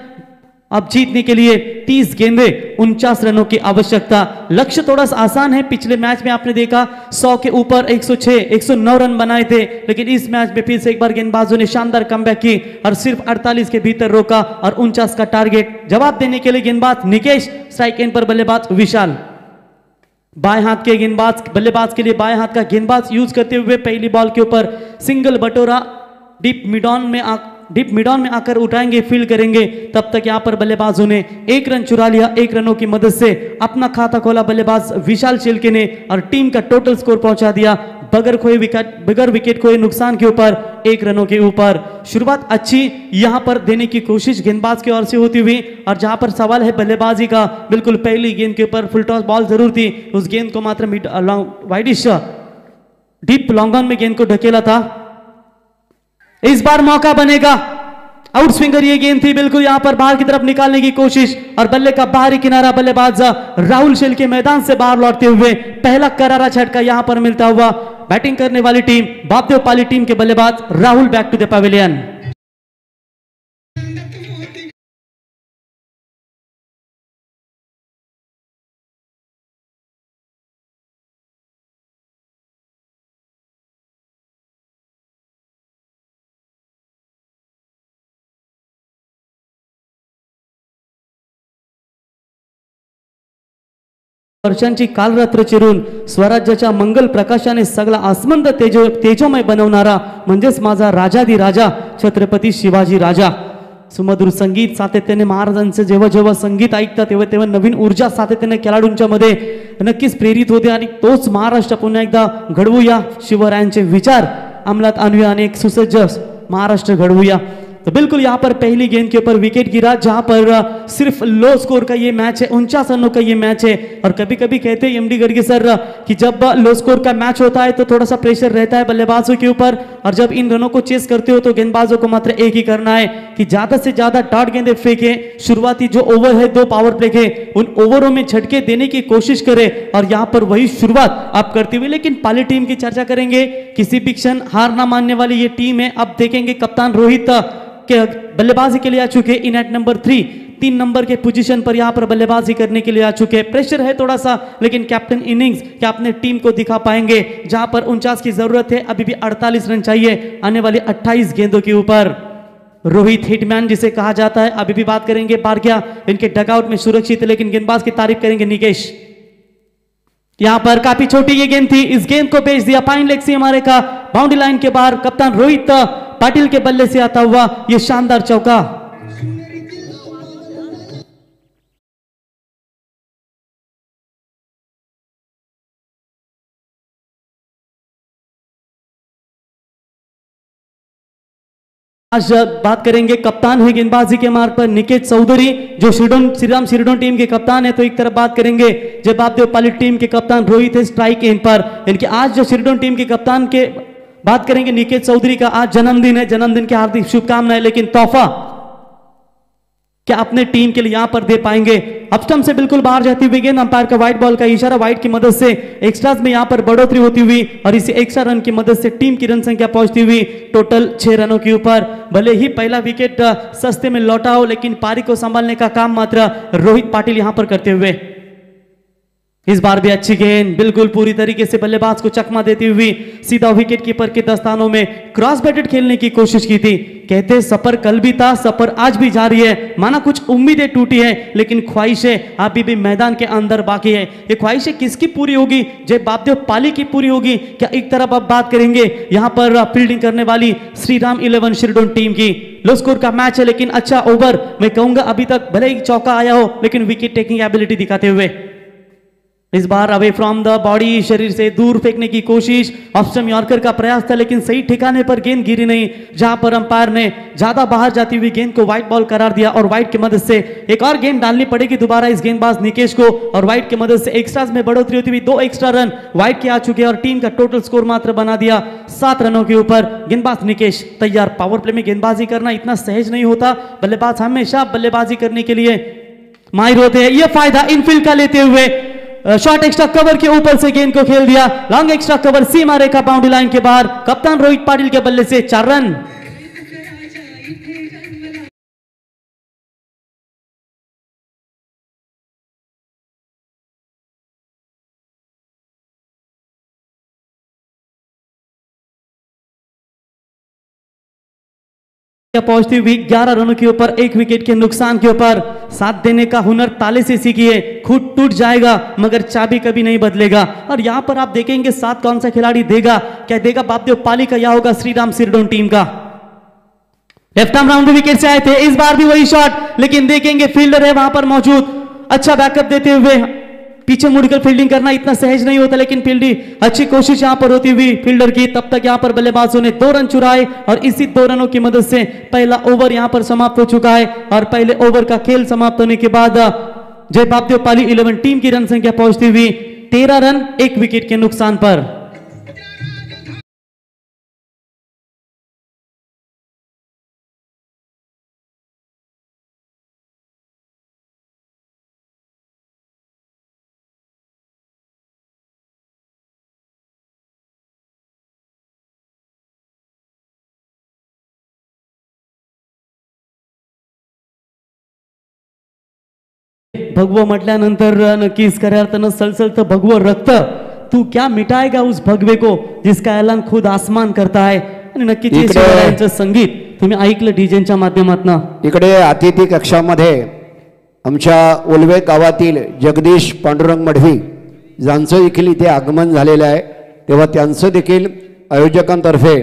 अब जीतने के लिए 30 गेंदे 49 रनों की आवश्यकता. लक्ष्य थोड़ा सा आसान है. पिछले मैच में आपने देखा 100 के ऊपर 106 109 रन बनाए थे, लेकिन इस मैच में फिर से एक बार गेंदबाजों ने शानदार कमबैक की और सिर्फ 48 के भीतर रोका और 49 का टारगेट. जवाब देने के लिए गेंदबाज निकेश, स्ट्राइक एंड पर बल्लेबाज विशाल. बाएं हाथ के गेंदबाज बल्लेबाज के लिए बाएं हाथ का गेंदबाज यूज करते हुए पहली बॉल के ऊपर सिंगल बटोरा डीप मिड ऑन में डीप मिड ऑन में आकर उठाएंगे, फील्ड करेंगे, तब तक यहाँ पर बल्लेबाजों ने 1 रन चुरा लिया। 1 रनों की मदद से अपना खाता खोला बल्लेबाज विशाल शेल्के ने और टीम का टोटल स्कोर पहुंचा दिया बगैर विकेट खोए नुकसान के ऊपर 1 रनों के ऊपर। शुरुआत अच्छी यहां पर देने की कोशिश गेंदबाज की ओर से होती हुई, और जहां पर सवाल है बल्लेबाजी का, बिल्कुल पहली गेंद के ऊपर फुल टॉस बॉल जरूर थी, उस गेंद को मात्र mid widish deep long on में गेंद को ढकेला था। इस बार मौका बनेगा, आउट स्विंगर ये गेंद थी, बिल्कुल यहां पर बाहर की तरफ निकालने की कोशिश, और बल्ले का बाहरी किनारा बल्लेबाज राहुल शेल्के मैदान से बाहर लौटते हुए पहला करारा झटका यहां पर मिलता हुआ बैटिंग करने वाली टीम बापदेव पाली टीम के बल्लेबाज Rahul back to the pavilion. वर्षांची कालरात्र चिरून स्वराज्याच्या मंगल प्रकाशाने सगळा आसमंत तेजोमय बनवणारा म्हणजेच माझा राजाधी राजा छत्रपती शिवाजी राजा। सुमधुर संगीत सातत्याने महाराजांचे जेव्हा जेव्हा संगीत ऐकतात तेव्हा तेव्हा नवीन ऊर्जा सातत्याने खेळाडूंच्या मध्ये नक्कीच प्रेरित होते, आणि तोच महाराष्ट्र पुन्हा एकदा घडवूया, शिवरायांचे विचार अंमलात आणूया आणि एक सुसज्ज महाराष्ट्र घडवूया। तो बिल्कुल यहाँ पर पहली गेंद के ऊपर विकेट गिरा, जहां पर सिर्फ लो स्कोर का ये मैच है, 49 रनों का ये मैच है। और कभी कभी कहते हैं एमडी गर्गे सर कि जब लो स्कोर का मैच होता है तो थोड़ा सा प्रेशर रहता है बल्लेबाजों के ऊपर, और जब इन रनों को चेस करते हो तो गेंदबाजों को मात्र एक ही करना है कि ज्यादा से ज्यादा डॉट गेंदें फेंके, शुरुआती जो ओवर है 2 पावर प्ले के उन ओवरों में झटके देने की कोशिश करे, और यहाँ पर वही शुरुआत आप करते हुए। लेकिन पाली टीम की चर्चा करेंगे, किसी भी क्षण हार ना मानने वाली ये टीम है। अब देखेंगे कप्तान रोहित के बल्लेबाजी के लिए आ चुके इन एट नंबर 3 नंबर के पोजीशन पर यहां पर बल्लेबाजी करने के लिए आ चुके। प्रेशर है थोड़ा सा, लेकिन कैप्टन इनिंग्स क्या अपने टीम को दिखा पाएंगे, जहां पर 49 की जरूरत है, अभी भी 48 रन चाहिए आने वाली 28 गेंदों के ऊपर। रोहित हिटमैन जिसे कहा जाता है, अभी भी बात करेंगे बारगिया इनके डगआउट में सुरक्षित है, लेकिन गेंदबाज की तारीफ करेंगे निकेश। यहां पर काफी छोटी ये गेंद थी, इस गेंद को भेज दिया पाइन लेग से हमारे का बाउंड्री लाइन के बाहर। कप्तान रोहित पाटिल के बल्ले से आता हुआ ये शानदार चौका। आज बात करेंगे कप्तान है गेंदबाजी के मार्ग पर निकेत चौधरी, जो श्रीराम शिरडोन टीम के कप्तान है। तो एक तरफ बात करेंगे जब बापदेव पाली टीम के कप्तान रोहित है स्ट्राइक एंड पर। इनके आज जो शिरडोन टीम के कप्तान के बात करेंगे निकेत चौधरी का आज जन्मदिन है, जन्मदिन की हार्दिक शुभकामनाएं। लेकिन तोहफा क्या अपने टीम के लिए यहां पर दे पाएंगे? अपस्टंप से बिल्कुल बाहर जाती हुई गेंद, अंपायर का व्हाइट बॉल का इशारा, व्हाइट की मदद से एक्स्ट्राज में यहां पर बढ़ोतरी होती हुई और इसी एक्स्ट्रा रन की मदद से टीम की रन संख्या पहुंचती हुई टोटल 6 रनों के ऊपर। भले ही पहला विकेट सस्ते में लौटा हो, लेकिन पारी को संभालने का काम मात्र रोहित पाटिल यहां पर करते हुए। इस बार भी अच्छी गेंद, बिल्कुल पूरी तरीके से बल्लेबाज को चकमा देती हुई सीधा विकेट कीपर के दस्तानों में क्रॉस बैटेड खेलने की कोशिश की थी। कहते सफर कल भी था, सफर आज भी जारी है। माना कुछ उम्मीदें टूटी है, लेकिन ख्वाहिशें अभी भी मैदान के अंदर बाकी है। ये ख्वाहिशें किसकी पूरी होगी? जय बापदेव पाली की पूरी होगी क्या? एक तरफ अब बात करेंगे यहां पर फील्डिंग करने वाली श्रीराम 11 शिरडोन टीम की। लो स्कोर का मैच है, लेकिन अच्छा ओवर मैं कहूंगा अभी तक, भले ही चौका आया हो, लेकिन विकेट टेकिंग एबिलिटी दिखाते हुए। इस बार अवे फ्रॉम द बॉडी, शरीर से दूर फेंकने की कोशिश, ऑप्शन यॉर्कर का प्रयास था, लेकिन सही ठिकाने पर गेंद गिरी नहीं, जहां पर अंपायर ने ज्यादा बाहर जाती हुई गेंद को व्हाइट बॉल करार दिया और व्हाइट की मदद से एक और गेंद डालनी पड़ेगी दोबारा इस गेंदबाज निकेश को, और व्हाइट की मदद से एक्स्ट्राज में बढ़ोतरी होती हुई 2 एक्स्ट्रा रन व्हाइट के आ चुके और टीम का टोटल स्कोर मात्र बना दिया 7 रनों के ऊपर। गेंदबाज निकेश तैयार। पावर प्ले में गेंदबाजी करना इतना सहज नहीं होता, बल्लेबाज हमेशा बल्लेबाजी करने के लिए माहिर होते हैं। यह फायदा इनफील्ड का लेते हुए शॉर्ट एक्स्ट्रा कवर के ऊपर से गेंद को खेल दिया, लॉन्ग एक्स्ट्रा कवर सीमा रेखा बाउंड्री लाइन के बाहर। कप्तान रोहित पाटिल के बल्ले से 4 रन। पहुंचती हुई 11 रनों के ऊपर 1 विकेट के नुकसान के ऊपर। साथ देने का हुनर ताले से सीखिए, खुद टूट जाएगा मगर चाबी कभी नहीं बदलेगा। और यहां पर आप देखेंगे साथ कौन सा खिलाड़ी देगा, क्या देगा बापदेव पाली का या होगा श्रीराम शिरडोन टीम का? लेफ्ट आर्म राउंड विकेट से आए थे, इस बार भी वही शॉट, लेकिन देखेंगे फील्डर है वहां पर मौजूद, अच्छा बैकअप देते हुए। पीछे मुड़कर फील्डिंग करना इतना सहज नहीं होता, लेकिन फील्डिंग अच्छी कोशिश यहां पर होती हुई फील्डर की। तब तक यहां पर बल्लेबाजों ने 2 रन चुराए और इसी 2 रनों की मदद से पहला ओवर यहां पर समाप्त हो चुका है। और पहले ओवर का खेल समाप्त होने के बाद जय बापदेव पाली 11 टीम की रन संख्या पहुंचती हुई 13 रन 1 विकेट के नुकसान पर। भगवं म्हटल्यानंतर नक्कीच खऱ्या अर्थानं सळसळतं भगवं रक्त, तू क्या मिटाएगा उस भगवे को जिसका ऐलान खुद आसमान करता है। आणि नक्कीच हे शिवरायांचं संगीत तुम्ही ऐकलं डीजेच्या माध्यमातून। इकडे अतिथी कक्षामध्ये आमच्या ओलवे गावातील जगदीश पांडुरंग मढवी ज्यांचं देखील इथे आगमन झालेलं आहे, तेव्हा त्यांचं देखील आयोजकांतर्फे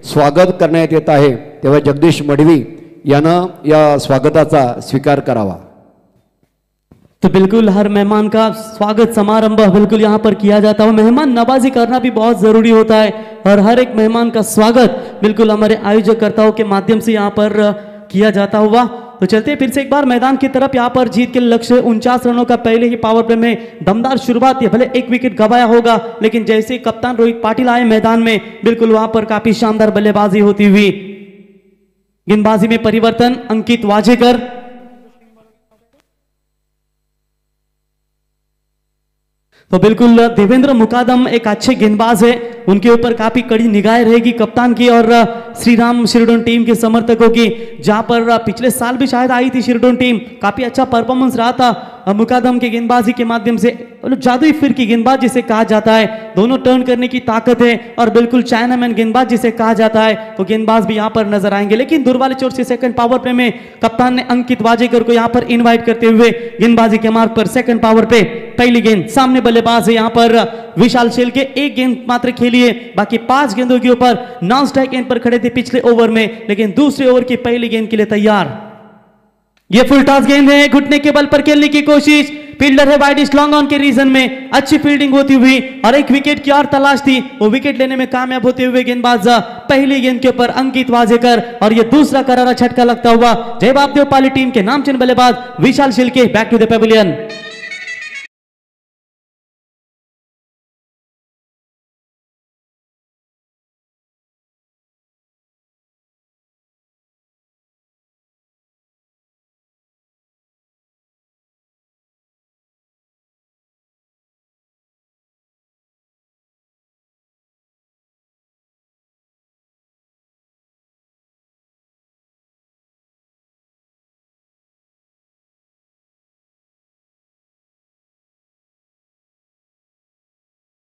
स्वागत करण्यात येत आहे। तेव्हा जगदीश मढवी यानं या स्वागताचा स्वीकार करावा। तो बिल्कुल हर मेहमान का स्वागत समारंभ बिल्कुल यहाँ पर किया जाता है। मेहमान नवाजी करना भी बहुत जरूरी होता है और हर एक मेहमान का स्वागत बिल्कुल हमारे आयोजकर्ताओं के माध्यम से यहाँ पर किया जाता हुआ। तो चलते फिर से एक बार मैदान की तरफ। यहाँ पर जीत के लक्ष्य 49 रनों का पहले ही पावर प्ले में दमदार शुरुआत, भले 1 विकेट गवाया होगा, लेकिन जैसे कप्तान रोहित पाटिल आए मैदान में बिल्कुल वहां पर काफी शानदार बल्लेबाजी होती हुई। गेंदबाजी में परिवर्तन, अंकित वाजेकर तो बिल्कुल देवेंद्र मुकादम एक अच्छे गेंदबाज है, उनके ऊपर काफी कड़ी निगाहें रहेगी कप्तान की और श्रीराम शिरडोन टीम के समर्थकों की, जहां पर पिछले साल भी शायद आई थी शिरडोन टीम, काफी अच्छा परफॉर्मेंस रहा था मुकादम के गेंदबाजी के माध्यम से। जादुई फिर की गेंदबाज जिसे कहा जाता है, दोनों टर्न करने की ताकत है और बिल्कुल चाइनामैन गेंदबाज जिसे कहा जाता है, तो गेंदबाज भी यहां पर नजर आएंगे। लेकिन दूर वाले चोर से सेकंड पावर प्ले में कप्तान ने अंकित वाजेकर को यहां पर इनवाइट करते हुए गेंदबाजी के मार्ग पर सेकंड पावर पे पहली गेंद सामने बल्लेबाज है यहां पर विशाल शेलके, 1 गेंद मात्र खेली है, बाकी 5 गेंदों के ऊपर नॉन स्ट्राइक एंड पर खड़े थे पिछले ओवर में, लेकिन दूसरे ओवर की पहली गेंद के लिए तैयार। ये फुल टॉस गेंद है, घुटने के बल पर खेलने की कोशिश, फील्डर है वाइड लॉन्ग ऑन के रीजन में, अच्छी फील्डिंग होती हुई और एक विकेट की और तलाश थी, वो विकेट लेने में कामयाब होते हुए गेंदबाज पहली गेंद के ऊपर अंकित वाजेकर और ये दूसरा करारा झटका लगता हुआ जय बापदेव पाली टीम के नामचीन बल्लेबाज Vishal Shelke back to the pavilion.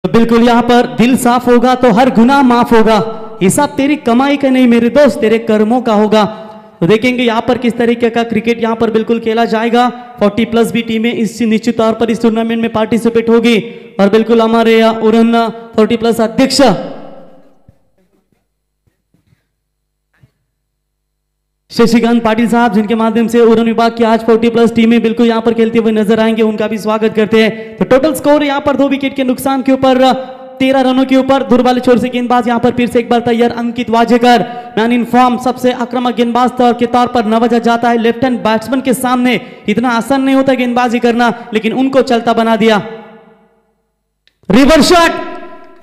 बिल्कुल यहां पर दिल साफ होगा तो हर गुनाह माफ होगा, हिसाब तेरी कमाई का नहीं मेरे दोस्त तेरे कर्मों का होगा। तो देखेंगे यहां पर किस तरीके का क्रिकेट यहां पर बिल्कुल खेला जाएगा। 40+ भी टीमें इस निश्चित तौर पर इस टूर्नामेंट में पार्टिसिपेट होगी और बिल्कुल हमारे उड़न 40+ अध्यक्ष शशिकांत पाटिल साहब, जिनके माध्यम से उड़न विभाग की आज 40+ टीमें बिल्कुल यहां पर खेलते हुए नजर आएंगे, उनका भी स्वागत करते हैं। तो टोटल स्कोर यहां पर 2 विकेट के नुकसान के ऊपर 13 रनों के ऊपर दूर वाले छोर से गेंदबाज यहां पर फिर से एक बार तैयार अंकित वाजेकर, मैन इन फॉर्म, सबसे आक्रामक गेंदबाज के तौर पर नवाजा जाता है। लेफ्ट हैंड बैट्समैन के सामने इतना आसान नहीं होता गेंदबाजी करना, लेकिन उनको चलता बना दिया। Reverse shot,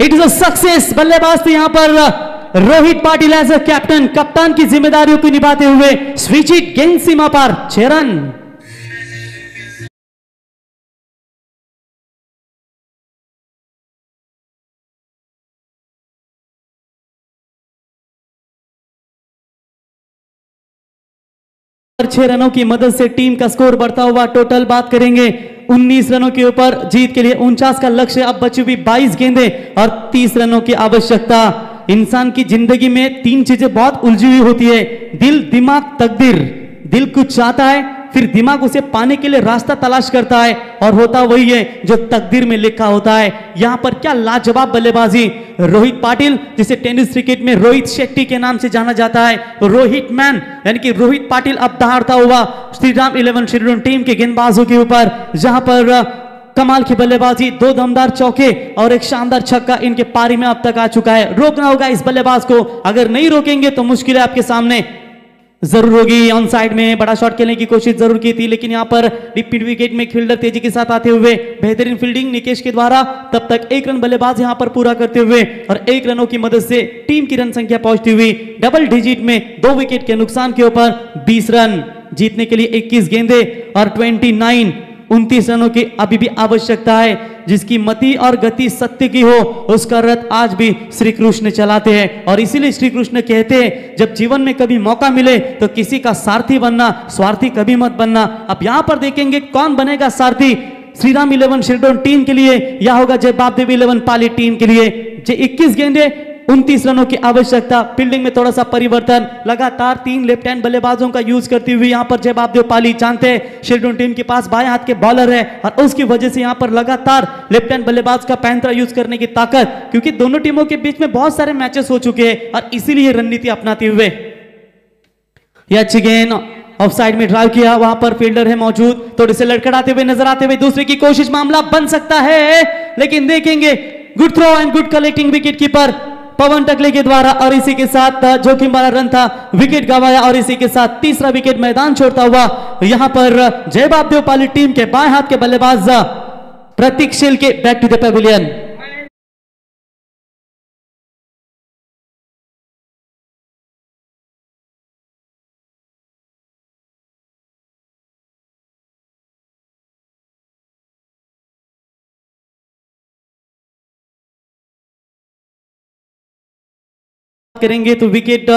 it is a success. बल्लेबाज थे यहां पर Rohit Patil as a captain, कप्तान की जिम्मेदारियों को निभाते हुए स्विच इट, गेंद सीमा पर 6 रन। छह रनों की मदद से टीम का स्कोर बढ़ता हुआ टोटल बात करेंगे 19 रनों के ऊपर, जीत के लिए 49 का लक्ष्य। अब बची हुई 22 गेंदें और 30 रनों की आवश्यकता। इंसान की जिंदगी में 3 चीजें बहुत उलझी हुई होती है, दिल, दिमाग, तकदीर। दिल कुछ चाहता है, फिर दिमाग उसे पाने के लिए रास्ता तलाश करता है और होता वही है जो तकदीर में लिखा होता है। यहां पर क्या लाजवाब बल्लेबाजी। रोहित पाटिल, जिसे टेनिस क्रिकेट में रोहित शेट्टी के नाम से जाना जाता है, रोहित मैन यानी कि रोहित पाटिल अब दहाड़ता हुआ श्रीराम 11 शिरडोन टीम के गेंदबाजों के ऊपर, जहां पर कमाल की बल्लेबाजी, 2 दमदार चौके और एक शानदार छक्का इनके पारी में अब तक आ चुका है। रोकना होगा इस बल्लेबाज को, अगर नहीं रोकेंगे तो मुश्किल है आपके सामने जरूर होगी। ऑन साइड में बड़ा शॉट खेलने की कोशिश जरूर की थी, लेकिन यहां पर डीप मिड विकेट में फील्डर तेजी के साथ आते हुए बेहतरीन फील्डिंग निकेश के द्वारा, तब तक 1 रन बल्लेबाज यहां पर पूरा करते हुए और 1 रनों की मदद से टीम की रन संख्या पहुंचती हुई डबल डिजिट में 2 विकेट के नुकसान के ऊपर 20 रन। जीतने के लिए 21 गेंदे और 29 रनों की अभी भी आवश्यकता है। जिसकी मति और गति सत्य की हो, उसका रथ आज भी श्री कृष्ण चलाते हैं और इसीलिए श्री कृष्ण कहते हैं जब जीवन में कभी मौका मिले तो किसी का सारथी बनना, स्वार्थी कभी मत बनना। अब यहां पर देखेंगे कौन बनेगा सारथी श्रीराम 11 शिरडोन टीम के लिए, या होगा जय बापदेव 11 पाली टीम के लिए। जो 21 गेंदे 29 रनों की आवश्यकता। फील्डिंग में थोड़ा सा परिवर्तन, लगातार 3 लेफ्ट हैंड बल्लेबाजों का यूज करती हुई यहां पर जय बापदेव पाली जानते हैं शिरडोन टीम के पास बाएं हाथ के बॉलर है और उसकी वजह से यहां पर लगातार लेफ्ट हैंड बल्लेबाज का पैंतरा यूज करने की ताकत, क्योंकि दोनों टीमों के बीच में बहुत सारे मैचेस हो चुके हैं और इसीलिए रणनीति अपनाते हुए यह अच्छी गेंद ऑफ साइड में ड्राइव किया। वहां पर फील्डर है मौजूद, थोड़े से लड़खड़ाते हुए नजर आते हुए दूसरे की कोशिश, मामला बन सकता है, लेकिन देखेंगे good throw and good collecting wicketkeeper Pawan Takle के द्वारा और इसी के साथ जोखिम वाला रन था, विकेट गंवाया और इसी के साथ तीसरा विकेट मैदान छोड़ता हुआ यहां पर जय बापदेव पाली टीम के बाएं हाथ के बल्लेबाज प्रतीक शेल के बैक टू द पेविलियन। करेंगे तो विकेट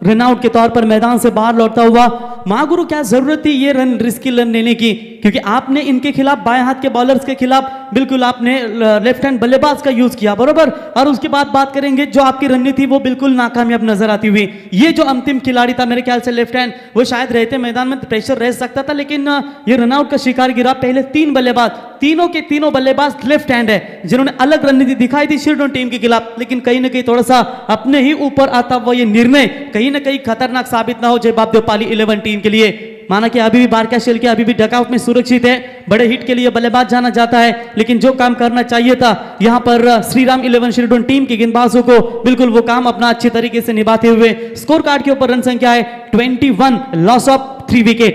रन आउट के तौर पर मैदान से बाहर लौटता हुआ। महागुरु क्या जरूरत थी ये रन रिस्की रन लेने की, क्योंकि आपने इनके खिलाफ बाएं हाथ के बॉलर्स के खिलाफ बिल्कुल आपने लेफ्ट हैंड बल्लेबाज का यूज किया, बरोबर। और उसके बाद बात करेंगे जो आपकी रणनीति वो बिल्कुल नाकामयाब नजर आती हुई। ये जो अंतिम खिलाड़ी था मेरे ख्याल से लेफ्ट हैंड, वो शायद रहते मैदान में प्रेशर रह सकता था, लेकिन ये रनआउट का शिकार गिरा। पहले 3 बल्लेबाज, तीनों के तीनों बल्लेबाज लेफ्ट हैंड है जिन्होंने अलग रणनीति दिखाई थी शिरडोन टीम के खिलाफ, लेकिन कहीं ना कहीं थोड़ा सा अपने ही ऊपर आता हुआ ये निर्णय कहीं ना कहीं खतरनाक साबित ना हो जय बापदेव पाली 11 टीम के लिए। माना कि अभी भी बारका शेल के अभी भी डकआउट में सुरक्षित है, बड़े हिट के लिए बल्लेबाज जाना जाता है, लेकिन जो काम करना चाहिए था यहां पर श्रीराम 11 शिरडोन टीम के गेंदबाजों को बिल्कुल वो काम अपना अच्छे तरीके से निभाते हुए। स्कोर कार्ड के ऊपर रन संख्या है 21, loss of 3 wicket,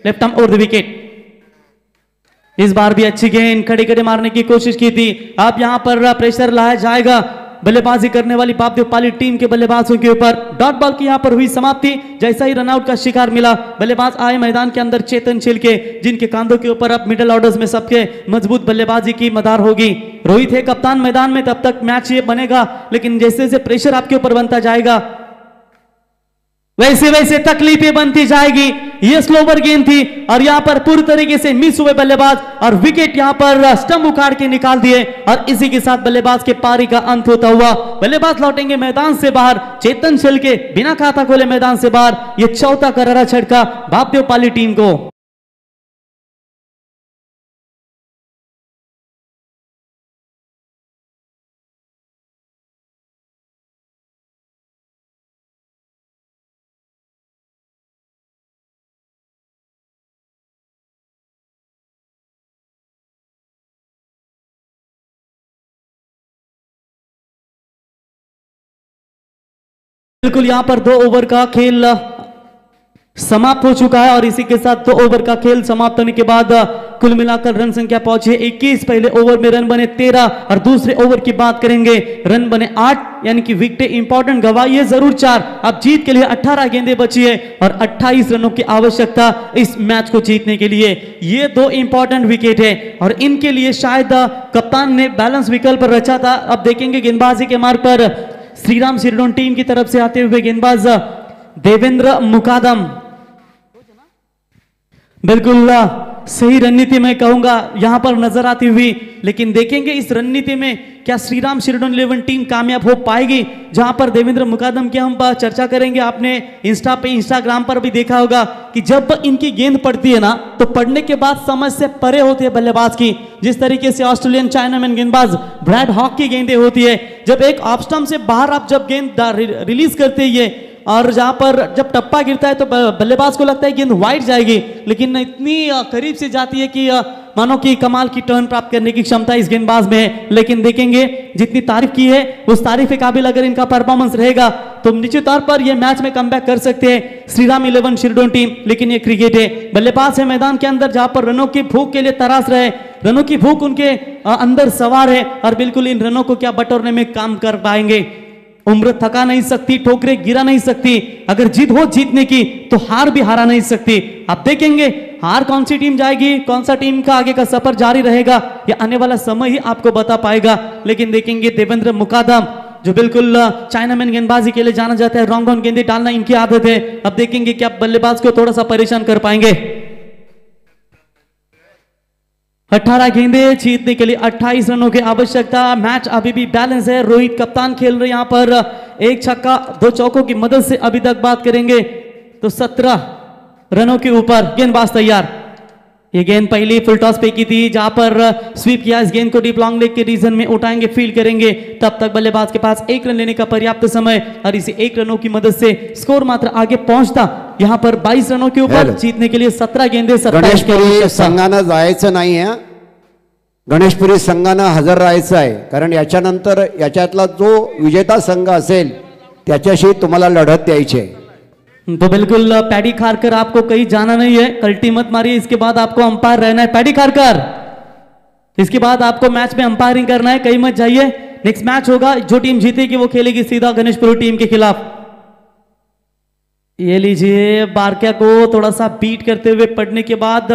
left arm over the wicket. इस बार भी अच्छी गेंद खड़े खड़े मारने की कोशिश की थी। अब यहां पर प्रेशर लाया जाएगा बल्लेबाजी करने वाली बापदेव पाली टीम के बल्लेबाजों के ऊपर। डॉट बॉल की यहां पर हुई समाप्ति, जैसा ही रनआउट का शिकार मिला बल्लेबाज आए मैदान के अंदर चेतन छिलके, जिनके कांधों के ऊपर अब मिडिल ऑर्डर्स में सबके मजबूत बल्लेबाजी की मदार होगी। रोहित है कप्तान मैदान में, तब तक मैच ये बनेगा, लेकिन जैसे जैसे प्रेशर आपके ऊपर बनता जाएगा वैसे वैसे तकलीफें बनती जाएगी। ये स्लोवर गेंद थी और यहां पर पूरी तरीके से मिस हुए बल्लेबाज और विकेट यहां पर स्टंप उखाड़ के निकाल दिए और इसी के साथ बल्लेबाज के पारी का अंत होता हुआ। बल्लेबाज लौटेंगे मैदान से बाहर, चेतन छिल के बिना खाता खोले मैदान से बाहर। ये चौथा करारा झटका बापदेव पाली टीम को। बिल्कुल यहां पर 2 ओवर का खेल समाप्त हो चुका है और इसी के साथ 2 ओवर का खेल समाप्त होने के बाद कुल मिलाकर रन संख्या पहुंची है 21। पहले ओवर में रन बने 13 और दूसरे ओवर की बात करेंगे रन बने 8, यानी कि विकेट इंपॉर्टेंट गवाई है जरूर 4। अब जीत के लिए 18 गेंदें बची है और 28 रनों की आवश्यकता इस मैच को जीतने के लिए। ये 2 इंपॉर्टेंट विकेट है और इनके लिए शायद कप्तान ने बैलेंस विकल्प रचा था। अब देखेंगे गेंदबाजी के मार्ग पर श्रीराम शिरडोन टीम की तरफ से आते हुए गेंदबाज देवेंद्र मुकादम। बिल्कुल सही रणनीति मैं कहूंगा यहां पर नजर आती हुई, लेकिन देखेंगे इस रणनीति में क्या श्रीराम शिरडोन 11 टीम कामयाब हो पाएगी। जहां पर देवेंद्र मुकादम की हम चर्चा करेंगे, आपने इंस्टाग्राम पर भी देखा होगा कि जब इनकी गेंद पड़ती है ना तो पड़ने के बाद समझ से परे होती है बल्लेबाज की। जिस तरीके से ऑस्ट्रेलियन चाइनामैन गेंदबाज ब्रैड हॉक की गेंदें होती है, जब एक ऑफ स्टंप से बाहर आप जब गेंद रिलीज करते हैं और जहां पर जब टप्पा गिरता है तो बल्लेबाज को लगता है गेंद वाइड जाएगी, लेकिन इतनी करीब से जाती है कि मानो कि कमाल की टर्न प्राप्त करने की क्षमता इस गेंदबाज में है। लेकिन देखेंगे जितनी तारीफ की है उस तारीफ के काबिल अगर इनका परफॉर्मेंस रहेगा तो निश्चित तौर पर यह मैच में कमबैक कर सकते हैं श्रीराम 11 शिरडोन टीम। लेकिन ये क्रिकेट है, बल्लेबाज है मैदान के अंदर जहां पर रनों की भूख के लिए तरास रहे, रनों की भूख उनके अंदर सवार है और बिल्कुल इन रनों को क्या बटोरने में काम कर पाएंगे। उम्र थका नहीं सकती, ठोकरे गिरा नहीं सकती, अगर जीत हो जीतने की तो हार भी हारा नहीं सकती। अब देखेंगे हार कौन सी टीम जाएगी, कौन सा टीम का आगे का सफर जारी रहेगा, ये आने वाला समय ही आपको बता पाएगा। लेकिन देखेंगे देवेंद्र मुकादम जो बिल्कुल चाइनामैन गेंदबाजी के लिए जाना जाता है, रॉन्ग ऑन गेंदे डालना इनकी आदत है। अब देखेंगे क्या बल्लेबाज को थोड़ा सा परेशान कर पाएंगे। 18 गेंदे जीतने के लिए 28 रनों की आवश्यकता। मैच अभी भी बैलेंस है, रोहित कप्तान खेल रहे यहां पर एक छक्का 2 चौकों की मदद से। अभी तक बात करेंगे तो 17 रनों के ऊपर गेंदबाज तैयार। ये गेंद पहली फुल टॉस पे की थी जहां पर स्वीप किया, इस गेंद को डीप लॉन्ग लेग के रीजन में उठाएंगे, फील्ड करेंगे, तब तक बल्लेबाज के पास 1 रन लेने का पर्याप्त समय और इसी 1 रनों की मदद से स्कोर मात्र आगे पहुंचता। यहां पर 22 रनों के ऊपर जीतने के लिए 17 गेंदे 27 गणेशपुरी संघानं जायचं नाही आहे, गणेशपुरी संघानं हजर राहायचं आहे, कारण याच्यानंतर याच्यातला जो विजेता संघ असेल त्याच्याशी तुम्हाला लढत द्यायची आहे। तो बिल्कुल पैडी खारकर आपको कहीं जाना नहीं है, कल्टी मत मारिए, इसके बाद आपको अंपायर रहना है पैडी खारकर, इसके बाद आपको मैच में अंपायरिंग करना है, कहीं मत जाइए। नेक्स्ट मैच होगा, जो टीम जीतेगी वो खेलेगी सीधा गणेशपुरी टीम के खिलाफ। ये लीजिए बारकिया को थोड़ा सा बीट करते हुए पड़ने के बाद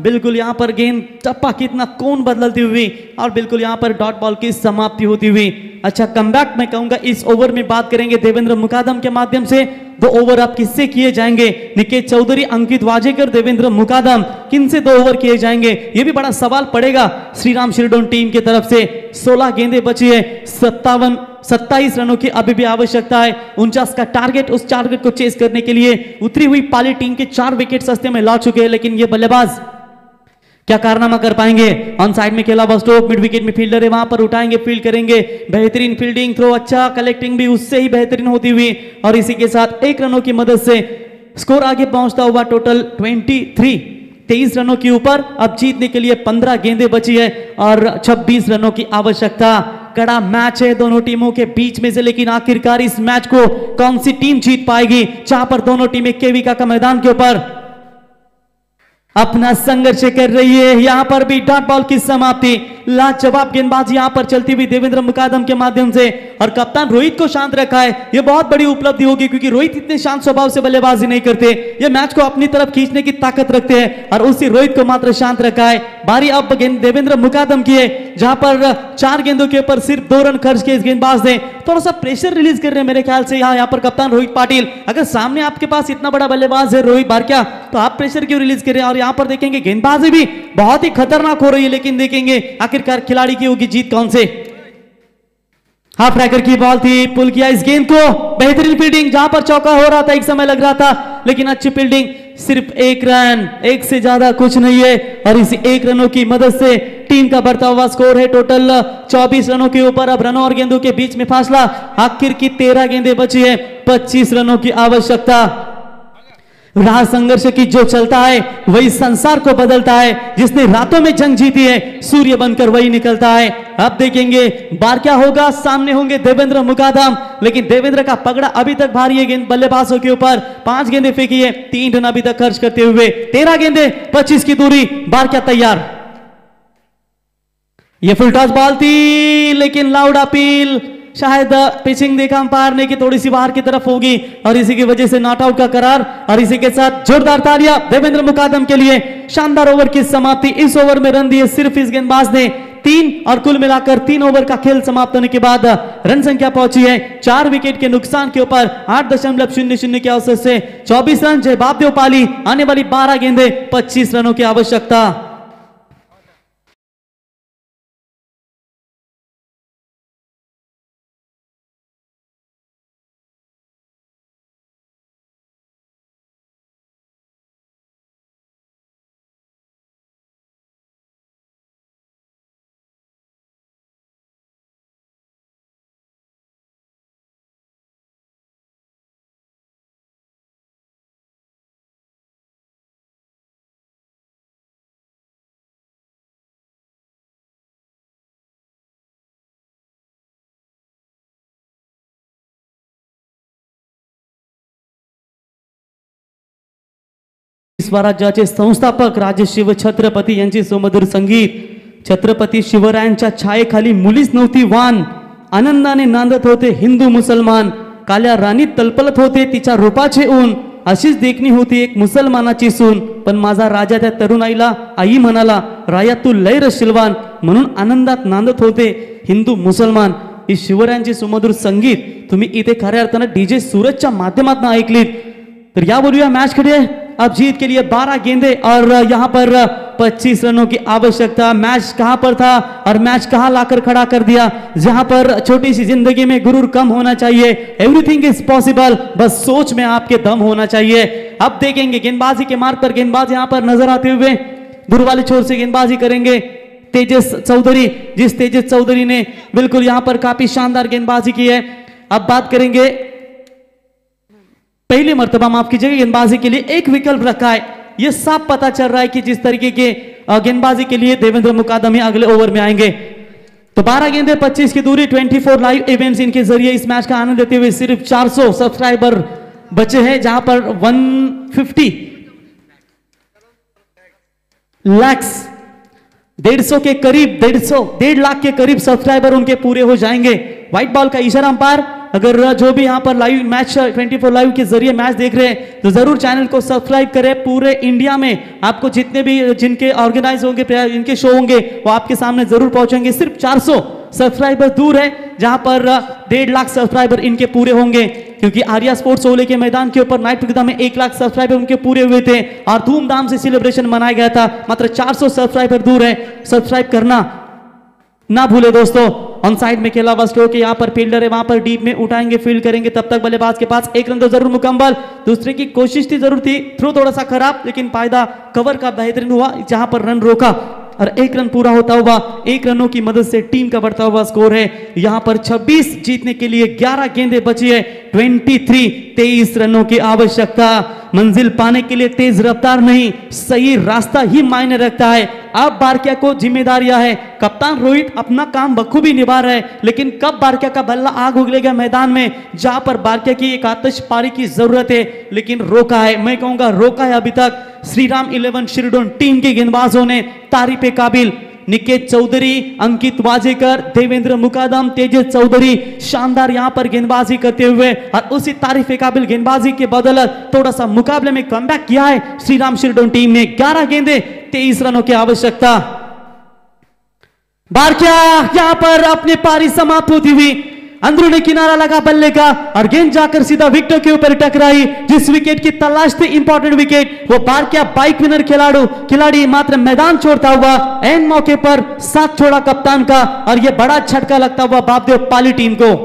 बिल्कुल यहां पर गेंद टप्पा कितना कोण बदलती हुई और बिल्कुल यहां पर डॉट बॉल की समाप्ति होती हुई। अच्छा कमबैक मैं कहूंगा इस ओवर में बात करेंगे देवेंद्र मुकादम के माध्यम से। 2 ओवर अब किससे किए जाएंगे, निकेत चौधरी, अंकित वाजेकर, देवेंद्र मुकादम, किन से 2 ओवर किए जाएंगे, यह भी बड़ा सवाल पड़ेगा श्रीराम शिरडोन टीम की तरफ से। 16 गेंदें बची है, 27 रनों की अभी भी आवश्यकता है, 49 का टारगेट। उस टारगेट को चेस करने के लिए उतरी हुई पाली टीम के 4 विकेट सस्ते में ला चुके हैं, लेकिन ये बल्लेबाज क्या कारनामा कर पाएंगे। ऑन साइड में खेला बस्टोक, मिड विकेट में फील्डर है, वहां पर उठाएंगे, फील्ड करेंगे, बेहतरीन फील्डिंग, थ्रो अच्छा, कलेक्टिंग भी उससे ही बेहतरीन होती हुई और इसी के साथ 1 रनों की मदद से स्कोर आगे पहुंचता हुआ टोटल 23 रनों के ऊपर। अब जीतने के लिए 15 गेंदें बची है और 26 रनों की आवश्यकता। कड़ा मैच है दोनों टीमों के बीच में से, लेकिन आखिरकार इस मैच को कौन सी टीम जीत पाएगी, जहां पर दोनों टीमें केविका का मैदान के ऊपर अपना संघर्ष कर रही है। यहां पर भी डॉट बॉल की समाप्ति, लाजवाब गेंदबाजी यहां पर चलती हुई देवेंद्र मुकादम के माध्यम से और कप्तान रोहित को शांत रखा है। यह बहुत बड़ी उपलब्धि होगी क्योंकि रोहित इतने शांत स्वभाव से बल्लेबाजी नहीं करते, ये मैच को अपनी तरफ खींचने की ताकत रखते हैं और उसी रोहित को मात्र शांत रखा है। बारी अब देवेंद्र मुकादम की है, जहां पर 4 गेंदों के ऊपर सिर्फ 2 रन खर्च किए इस गेंदबाज ने। थोड़ा सा प्रेशर रिलीज कर रहे हैं मेरे ख्याल से यहाँ पर कप्तान रोहित पाटिल। अगर सामने आपके पास इतना बड़ा बल्लेबाज है रोहित बारकिया, तो आप प्रेशर क्यों रिलीज करें। और यहाँ पर देखेंगे गेंदबाजी भी बहुत ही खतरनाक हो रही है, लेकिन देखेंगे आखिरकार खिलाड़ी की होगी जीत कौन से। हाफ ट्रैकर की बॉल थी, पुल किया इस गेंद को, बेहतरीन फील्डिंग, जहां पर चौका हो रहा था एक समय लग रहा था, लेकिन अच्छी फील्डिंग, सिर्फ 1 रन, 1 से ज्यादा कुछ नहीं है और इसी 1 रनों की मदद से टीम का बढ़ता हुआ स्कोर है टोटल 24 रनों के ऊपर। अब रनों और गेंदों के बीच में फासला, आखिर की 13 गेंदें बची है, 25 रनों की आवश्यकता। राह संघर्ष की जो चलता है वही संसार को बदलता है, जिसने रातों में जंग जीती है सूर्य बनकर वही निकलता है। अब देखेंगे बार क्या होगा, सामने होंगे देवेंद्र मुकादम, लेकिन देवेंद्र का पगड़ा अभी तक भारी है गेंद बल्लेबाजों के ऊपर। 5 गेंदें फेंकी है, 3 रन अभी तक खर्च करते हुए, 13 गेंदें, 25 की दूरी, बार क्या तैयार। ये फुल टॉस बॉल थी, लेकिन लाउड अपील, शायद पिचिंग देखा अंपायर ने कि थोड़ी सी बाहर की तरफ होगी और इसी की वजह से नॉट आउट का करार। और इसी के साथ जोरदार तालियां देवेंद्र मुकादम के लिए। शानदार ओवर की समाप्ति। इस ओवर में रन दिए सिर्फ इस गेंदबाज ने 3 और कुल मिलाकर 3 ओवर का खेल समाप्त होने के बाद रन संख्या पहुंची है 4 विकेट के नुकसान के ऊपर 8.00 के औसत से 24 रन। जयबाबदेव पाली आने वाली 12 गेंदे 25 रनों की आवश्यकता। स्वराज्याचे संस्थापक राजे शिव छत्रपती यांची सुमधुर संगीत। छत्रपती शिवरायांच्या छायेखाली मुलीच नव्हती वान, आनंदाने नांदत होते हिंदू मुसलमान, काल्या राणीत तलपलत होते तिच्या रूपाचे ऊन, अशीच देखणी होती एक मुसलमानाची सून। पण माझा राजा त्या तरुणाईला आई म्हणाला, राया तू लय रशिलवान, म्हणून आनंदात नांदत होते हिंदू मुसलमान। ही शिवरायांची सुमधुर संगीत तुम्ही इथे खऱ्या अर्थानं डीजे सूरजच्या माध्यमातून ऐकलीत। तर या बोलूया मैच खड़े अब जीत के लिए 12 गेंदे और यहाँ पर 25 रनों की आवश्यकता। मैच कहां पर था और मैच कहां लाकर खड़ा कर दिया, जहां पर छोटी सी जिंदगी में गुरूर कम होना चाहिए, एवरीथिंग इज पॉसिबल, बस सोच में आपके दम होना चाहिए। अब देखेंगे गेंदबाजी के मार्ग पर गेंदबाज यहां पर नजर आते हुए दूर वाले छोर से गेंदबाजी करेंगे तेजस चौधरी, जिस तेजस चौधरी ने बिल्कुल यहां पर काफी शानदार गेंदबाजी की है। अब बात करेंगे पहली मर्तबा माफ कीजिएगा गेंदबाजी के लिए एक विकल्प रखा है। यह साफ पता चल रहा है कि जिस तरीके के गेंदबाजी के लिए देवेंद्र मुकादमी अगले ओवर में आएंगे। तो 12 गेंदे 25 की दूरी 24 लाइव इवेंट्स इनके जरिए इस मैच का आनंद लेते हुए सिर्फ 400 सब्सक्राइबर बचे हैं, जहां पर 150 लाख 150 के करीब 1.5 लाख के करीब सब्सक्राइबर उनके पूरे हो जाएंगे। व्हाइट बॉल का इशारा अंपायर, अगर जो भी यहां पर लाइव मैच 24 लाइव के जरिए मैच देख रहे हैं तो जरूर चैनल को सब्सक्राइब करें। पूरे इंडिया में आपको जितने भी जिनके ऑर्गेनाइज होंगे इनके शो होंगे वो आपके सामने जरूर पहुंचेंगे। सिर्फ 400 सब्सक्राइबर दूर है जहां पर 1.5 लाख सब्सक्राइबर इनके पूरे होंगे, क्योंकि आर्या स्पोर्ट्स ओले के मैदान के ऊपर नाइट प्रतियोगिता में 1 लाख सब्सक्राइबर उनके पूरे हुए थे और धूमधाम से सेलिब्रेशन मनाया गया था। मात्र 400 सब्सक्राइबर दूर है, सब्सक्राइब करना ना भूले दोस्तों। ऑन साइड में खेला हुआ स्ट्रोक है, यहां पर फील्डर है, वहां पर डीप में उठाएंगे, फील्ड करेंगे, तब तक बल्लेबाज के पास 1 रन तो जरूर मुकम्मल। दूसरे की कोशिश थी जरूर थी, थ्रो थोड़ा सा खराब, लेकिन फायदा कवर का बेहतरीन हुआ जहां पर रन रोका और 1 रन पूरा होता हुआ 1 रनों की मदद से टीम का बढ़ता हुआ स्कोर है यहां पर 26। जीतने के लिए 11 गेंदें बची है, 23 रनों की आवश्यकता। मंजिल पाने के लिए तेज रफ्तार नहीं, सही रास्ता ही मायने रखता है। अब बारकिया को जिम्मेदारियां है, कप्तान रोहित अपना काम बखूबी निभा रहे हैं, लेकिन कब बारकिया का बल्ला आग उगलेगा मैदान में जहां पर बारकिया की एक आतिशबाजी की जरूरत है, लेकिन रोका है, मैं कहूंगा रोका है अभी तक श्रीराम 11 शिरडोन टीम के गेंदबाजों ने। तारीफे काबिल निकेत चौधरी, अंकित वाजेकर, देवेंद्र मुकादम, तेजस चौधरी शानदार यहां पर गेंदबाजी करते हुए और उसी तारीफे काबिल गेंदबाजी के बदौलत थोड़ा सा मुकाबले में कमबैक किया है श्रीराम शिरडोन टीम ने। 11 गेंदे 23 रनों की आवश्यकता। बारकिया यहां पर अपनी पारी समाप्त होती हुई अंदरूनी किनारा लगा बल्ले का और गेंद जाकर सीधा विकेट के ऊपर टकराई। जिस विकेट की तलाश थी इंपॉर्टेंट विकेट, वो बारकिया बाइक विनर खिलाड़ी मात्र मैदान छोड़ता हुआ एन मौके पर साथ छोड़ा कप्तान का और यह बड़ा झटका लगता हुआ बापदेव पाली टीम को।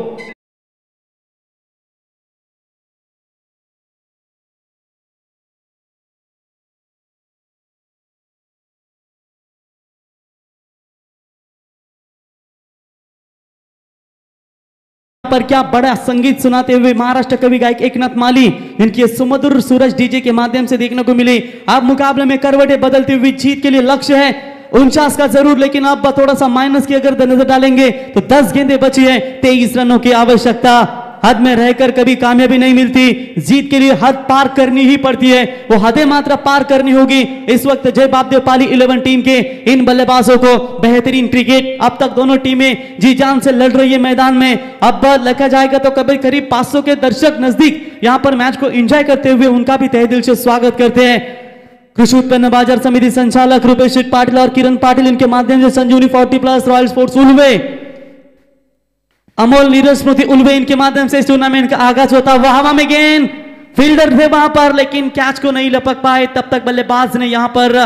पर क्या बड़ा संगीत सुनाते हुए महाराष्ट्र कवि गायक एकनाथ माली, इनकी सुमधुर सूरज डीजे के माध्यम से देखने को मिली। अब मुकाबले में करवटें बदलती हुई जीत के लिए लक्ष्य है 49 का जरूर, लेकिन अब थोड़ा सा माइनस की अगर नजर डालेंगे तो 10 गेंदें बची है, 23 रनों की आवश्यकता। हद में रहकर कभी कामयाबी नहीं मिलती, जीत के लिए हद पार करनी ही पड़ती है, वो हदें मात्र पार करनी होगी। इस वक्त जय बापदेव पाली 11 टीम के इन बल्लेबाजों को बेहतरीन क्रिकेट, अब तक दोनों टीमें जी जान से लड़ रही है मैदान में। अब लिखा जाएगा तो कभी करीब 500 के दर्शक नजदीक यहां पर मैच को एंजॉय करते हुए उनका भी तहे दिल से स्वागत करते हैं। कृषि उत्पन्न बाजार समिति संचालक रुपेश पाटिल और किरण पाटिल, इनके माध्यम से संजीवनी 40+ रॉयल स्पोर्ट्स उल्वे, अमोल नीरज स्मृति उल्वे, इनके माध्यम से इस टूर्नामेंट का आगाज होता हुआ। हवा में गेंद, फील्डर थे वहां पर लेकिन कैच को नहीं लपक पाए, तब तक बल्लेबाज ने यहां पर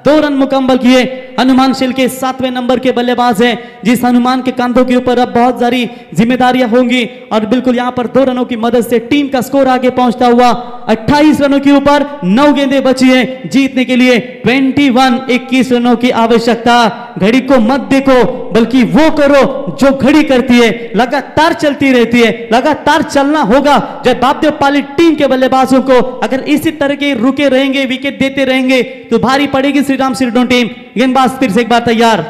2 रन मुकम्मल किए। हनुमान शिल के 7वें नंबर के बल्लेबाज हैं, जिस हनुमान के कंधों के ऊपर अब बहुत सारी जिम्मेदारियां होंगी और बिल्कुल यहां पर 2 रनों की मदद से टीम का स्कोर आगे पहुंचता हुआ 28 रनों के ऊपर 9 गेंदें बची हैं जीतने के लिए 21 रनों की आवश्यकता। घड़ी को मत देखो बल्कि वो करो जो घड़ी करती है, लगातार चलती रहती है, लगातार चलना होगा। जब बापदेव पाली टीम के बल्लेबाजों को अगर इसी तरह के रुके रहेंगे, विकेट देते रहेंगे तो भारी पड़ेगी श्रीराम शिरडोन टीम। गेंदबाज फिर से एक बार तैयार,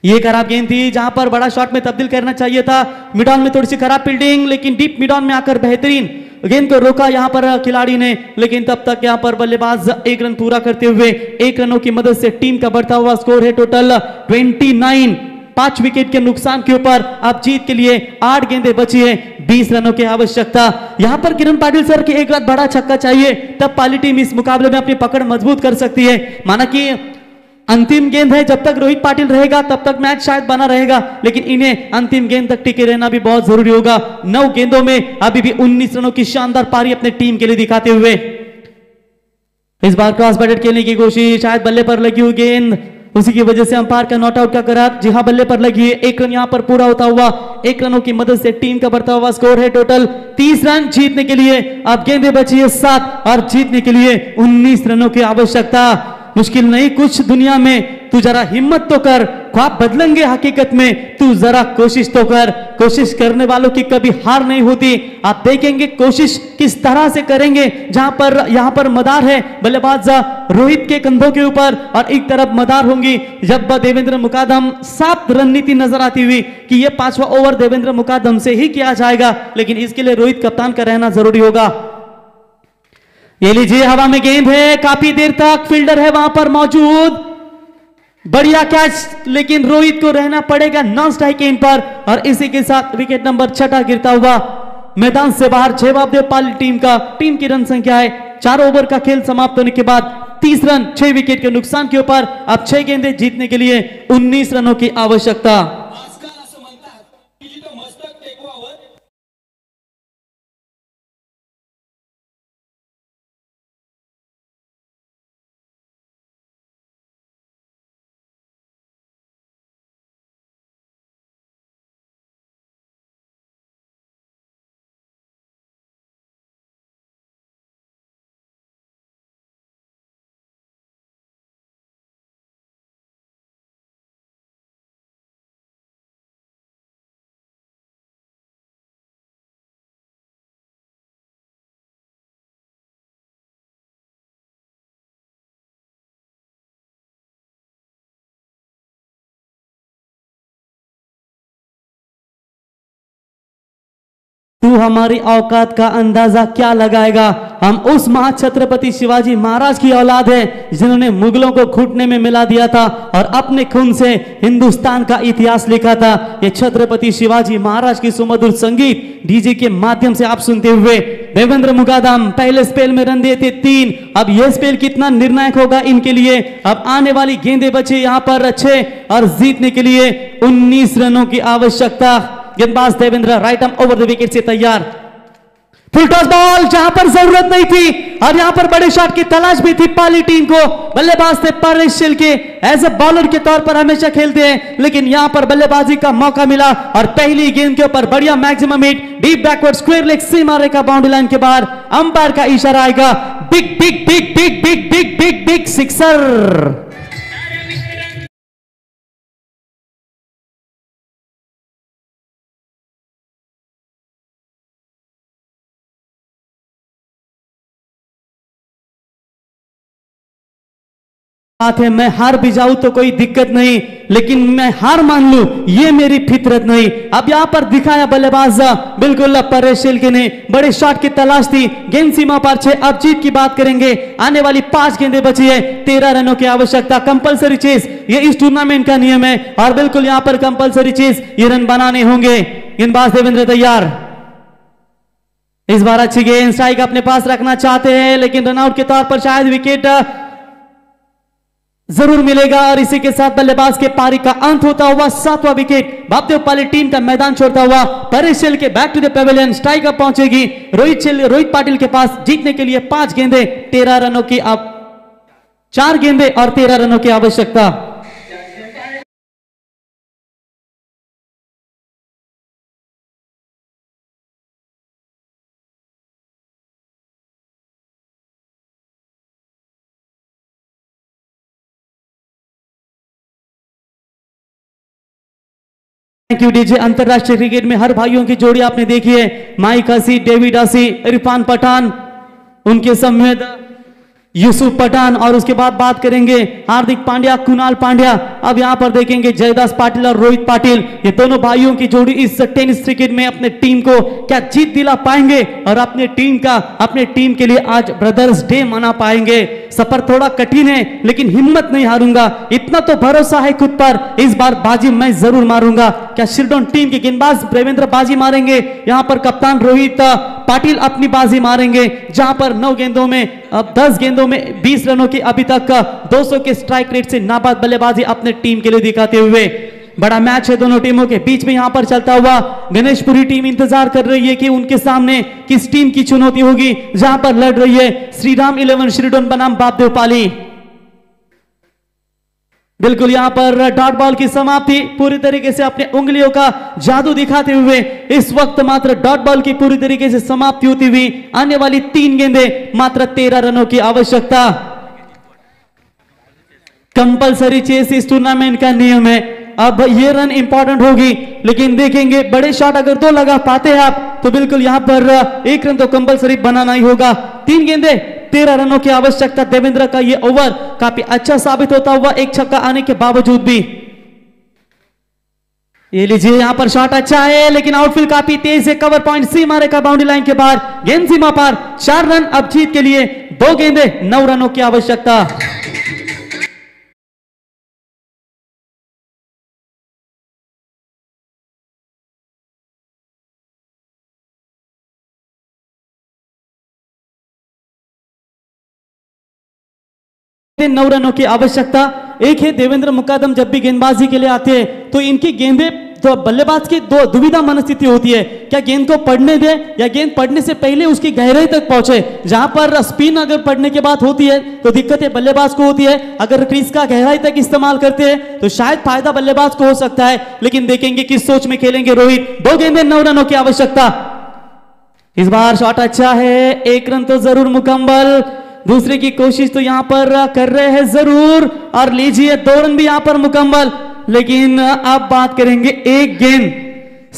ये खराब गेंद थी जहां पर बड़ा शॉट में तब्दील करना चाहिए था। मिड ऑन में थोड़ी सी खराब फील्डिंग, लेकिन डीप मिड ऑन में आकर बेहतरीन गेंद को रोका यहां पर खिलाड़ी ने, लेकिन तब तक यहां पर बल्लेबाज 1 रन पूरा करते हुए 1 रनों की मदद से टीम का बढ़ता हुआ स्कोर है टोटल 29। 5 विकेट के नुकसान के ऊपर अब जीत के लिए 8 गेंदें बची है, 20 रनों की आवश्यकता। यहां पर किरण पाटिल सर के एक रात बड़ा छक्का चाहिए, तब पाली टीम इस मुकाबले में अपनी पकड़ मजबूत कर सकती है। माना कि अंतिम गेंद है, जब तक रोहित पाटिल रहेगा तब तक मैच शायद बना रहेगा, लेकिन इन्हें अंतिम गेंद तक टिके रहना भी बहुत जरूरी होगा। 9 गेंदों में अभी भी 19 रनों की शानदार पारी अपने टीम के लिए दिखाते हुए इस बार क्रॉस बैटेड खेलने की कोशिश, शायद बल्ले पर लगी हुई गेंद, उसी की वजह से अंपायर का नॉट आउट का करार। जी हां, बल्ले पर लगी है, 1 रन यहां पर पूरा होता हुआ 1 रनों की मदद से टीम का बढ़ता हुआ स्कोर है टोटल 30 रन। जीतने के लिए अब गेंदें बची है 7 और जीतने के लिए 19 रनों की आवश्यकता। मुश्किल नहीं कुछ दुनिया में, तू जरा हिम्मत तो कर, ख्वाब बदलेंगे हकीकत में, तू जरा कोशिश तो कर। कोशिश करने वालों की कभी हार नहीं होती। आप देखेंगे कोशिश किस तरह से करेंगे, जहां पर यहां पर मदार है बल्लेबाज रोहित के कंधों के ऊपर और एक तरफ मदार होंगी जब देवेंद्र मुकादम। 7 रणनीति नजर आती हुई कि यह 5वां ओवर देवेंद्र मुकादम से ही किया जाएगा, लेकिन इसके लिए रोहित कप्तान का रहना जरूरी होगा। ये लीजिए, हवा में गेंद है, काफी देर तक फील्डर है वहां पर मौजूद, बढ़िया कैच, लेकिन रोहित को रहना पड़ेगा नॉन स्ट्राइक इन पर और इसी के साथ विकेट नंबर 6 गिरता हुआ मैदान से बाहर। 6 बापदेव पाली टीम की रन संख्या है। 4 ओवर का खेल समाप्त होने के बाद 30 रन 6 विकेट के नुकसान के ऊपर अब 6 गेंदें जीतने के लिए 19 रनों की आवश्यकता। तू हमारी औकात का अंदाजा क्या लगाएगा? हम उस महाछत्रपति शिवाजी महाराज की औलाद है जिन्होंने मुगलों को घुटने में मिला दिया था और अपने खून से हिंदुस्तान का इतिहास लिखा था। ये छत्रपति शिवाजी महाराज की सुमधुर संगीत डीजे के माध्यम से आप सुनते हुए देवेंद्र मुकादम पहले स्पेल में रन दिए थे 3। अब यह स्पेल कितना निर्णायक होगा इनके लिए? अब आने वाली गेंदें बचे यहां पर 6 और जीतने के लिए 19 रनों की आवश्यकता। गेंदबाज Devendra right arm over the wicket से तैयार। फुल टॉस बॉल जहां पर जरूरत नहीं थी और यहां पर बड़े शॉट की तलाश भी थी पाली टीम को। बल्लेबाज थे Paresh Shilke, as a bowler के तौर पर हमेशा खेलते हैं, लेकिन यहां पर बल्लेबाजी का मौका मिला और पहली गेंद के ऊपर बढ़िया maximum hit, deep backward square leg सीमा रेखा बाउंड्री लाइन के बाहर। अंपायर का इशारा आएगा, big big big big big big big big sixer. बात है मैं हार भी जाऊं तो कोई दिक्कत नहीं, लेकिन मैं हार मान लूं ये मेरी फितरत नहीं। अब यहां पर दिखाया बल्लेबाज बिल्कुल परेश शिल्के ने, बड़े शॉट की तलाश थी, गेंद सीमा पर 6। अब जीत की बात करेंगे, आने वाली 5 गेंदें बची है, 13 रनों की आवश्यकता। कंपलसरी चेस ये इस टूर्नामेंट का नियम है और बिल्कुल यहां पर कंपलसरी चेस ये रन बनाने होंगे। गेंदबाज देवेंद्र तैयार, इस बार अच्छी गेंद, स्ट्राइक अपने पास रखना चाहते हैं, लेकिन रनआउट के तौर पर शायद विकेट जरूर मिलेगा। और इसी के साथ बल्लेबाज के पारी का अंत होता हुआ 7वां विकेट बापदेवपाली टीम का मैदान छोड़ता हुआ परेश शेल के back to the pavilion strike up पहुंचेगी रोहित पाटिल के पास जीतने के लिए 5 गेंदे 13 रनों की 4 गेंदे और 13 रनों की आवश्यकता। Thank you DJ. अंतरराष्ट्रीय क्रिकेट में हर भाइयों की जोड़ी आपने देखी है, माइक हसी, डेविड हसी, इरफान पठान, उनके समेत यूसुफ पठान, और उसके बाद बात करेंगे हार्दिक पांड्या, कुणाल पांड्या। अब यहां पर देखेंगे जयदास पाटिल और रोहित पाटिल। ये दोनों भाइयों की जोड़ी इस टेनिस क्रिकेट में अपने टीम को क्या जीत दिला पाएंगे और अपने टीम के लिए आज ब्रदर्स डे मना पाएंगे। सफर थोड़ा कठिन है लेकिन हिम्मत नहीं हारूंगा, इतना तो भरोसा है खुद पर, इस बार बाजी मैं जरूर मारूंगा। क्या शिरडोन टीम के गेंदबाज देवेंद्र बाजी मारेंगे? यहां पर कप्तान रोहित पाटिल अपनी बाजी मारेंगे, जहां पर 9 गेंदों में 10 गेंदों में 20 रनों की अभी तक 200 के स्ट्राइक रेट से नाबाद बल्लेबाजी अपने टीम के लिए दिखाते हुए। बड़ा मैच है दोनों टीमों के बीच में। यहां पर चलता हुआ गणेशपुरी टीम इंतजार कर रही है कि उनके सामने किस टीम की चुनौती होगी, जहां पर लड़ रही है श्रीराम 11 शिरडोन बनाम बापदेवपाली। बिल्कुल यहां पर डॉट बॉल की समाप्ति पूरी तरीके से अपने उंगलियों का जादू दिखाते हुए इस वक्त मात्र डॉट बॉल की पूरी तरीके से समाप्ति होती हुई आने वाली 3 गेंदे मात्र 13 रनों की आवश्यकता। कंपलसरी चेस इस टूर्नामेंट का नियम है। अब ये रन इंपॉर्टेंट होगी, लेकिन देखेंगे बड़े शॉट अगर 2 लगा पाते हैं आप तो बिल्कुल यहां पर 1 रन तो कंपलसरी बनाना ही होगा। 3 गेंदे 13 रनों की आवश्यकता। देवेंद्र का ये ओवर काफी अच्छा साबित होता हुआ, एक छक्का आने के बावजूद भी। ये लीजिए यहां पर शॉट अच्छा है लेकिन आउटफील्ड काफी तेज है, कवर पॉइंट सीमा रेखा बाउंड्री लाइन के बाहर, गेंद सीमा पार। 4 रन अब जीत के लिए 2 गेंदे 9 रनों की आवश्यकता। थे 9 रनों की आवश्यकता। एक है देवेंद्र मुकादम जब भी गेंदबाजी के लिए आते हैं तो इनकी गेंदें तो बल्लेबाज की दो दुविधा मनस्थिति होती है, क्या गेंद को पड़ने दे या गेंद पड़ने से पहले उसकी गहराई तक पहुंचे। जहां पर स्पिन अगर पड़ने के बाद होती है तो दिक्कतें बल्लेबाज को होती है, अगर क्रीज का गहराई तक इस्तेमाल करते हैं तो शायद फायदा बल्लेबाज को हो सकता है। लेकिन देखेंगे किस सोच में खेलेंगे रोहित। 2 गेंदें 9 रनों की आवश्यकता। इस बार शॉट अच्छा है, 1 रन तो जरूर मुकम्मल। दूसरे की कोशिश तो यहां पर कर रहे हैं जरूर, और लीजिए 2 रन भी यहां पर मुकम्मल। लेकिन अब बात करेंगे 1 गेंद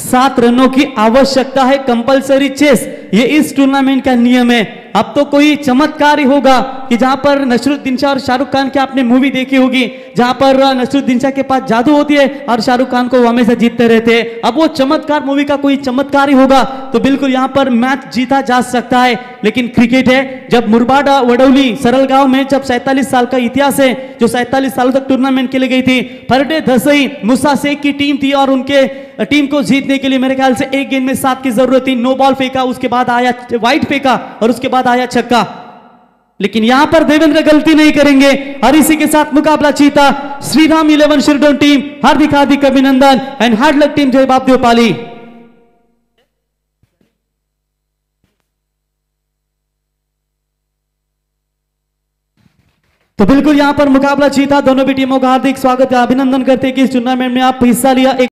7 रनों की आवश्यकता है, कंपलसरी चेस, ये इस टूर्नामेंट का नियम है। अब तो कोई चमत्कार ही होगा कि जहां पर नसरुद्दीन शाह और शाहरुख खान की आपने मूवी देखी होगी, जहां पर नसरुद्दीन शाह के पास जादू होती है और शाहरुख खान को वो हमेशा जीतते रहते हैं। अब वो चमत्कार मूवी का कोई चमत्कार ही होगा तो बिल्कुल यहां पर मैच जीता जा सकता है। लेकिन क्रिकेट है, जब मुरबाड वडौली सरलगांव में जब 47 साल का इतिहास है, जो 47 सालों तक टूर्नामेंट के लिए गई थी, फरडे दसई मूसा शेख की टीम थी और उनके टीम को जीतने के लिए मेरे ख्याल से 1 गेंद में 7 की जरूरत थी। नो बॉल फेंका, उसके बाद आया वाइड फेंका और उसके बाद आया छक्का। लेकिन यहां पर देवेंद्र गलती नहीं करेंगे और इसी के साथ मुकाबला जीता श्रीराम 11 शिरडोन टीम। हार्दिक हार्दिक अभिनंदन एंड हार्ड लक टीम जय बापदेवपाली। तो बिल्कुल यहां पर मुकाबला जीता, दोनों भी टीमों का हार्दिक स्वागत है, अभिनंदन करते हैं कि इस टूर्नामेंट में आप हिस्सा लिया।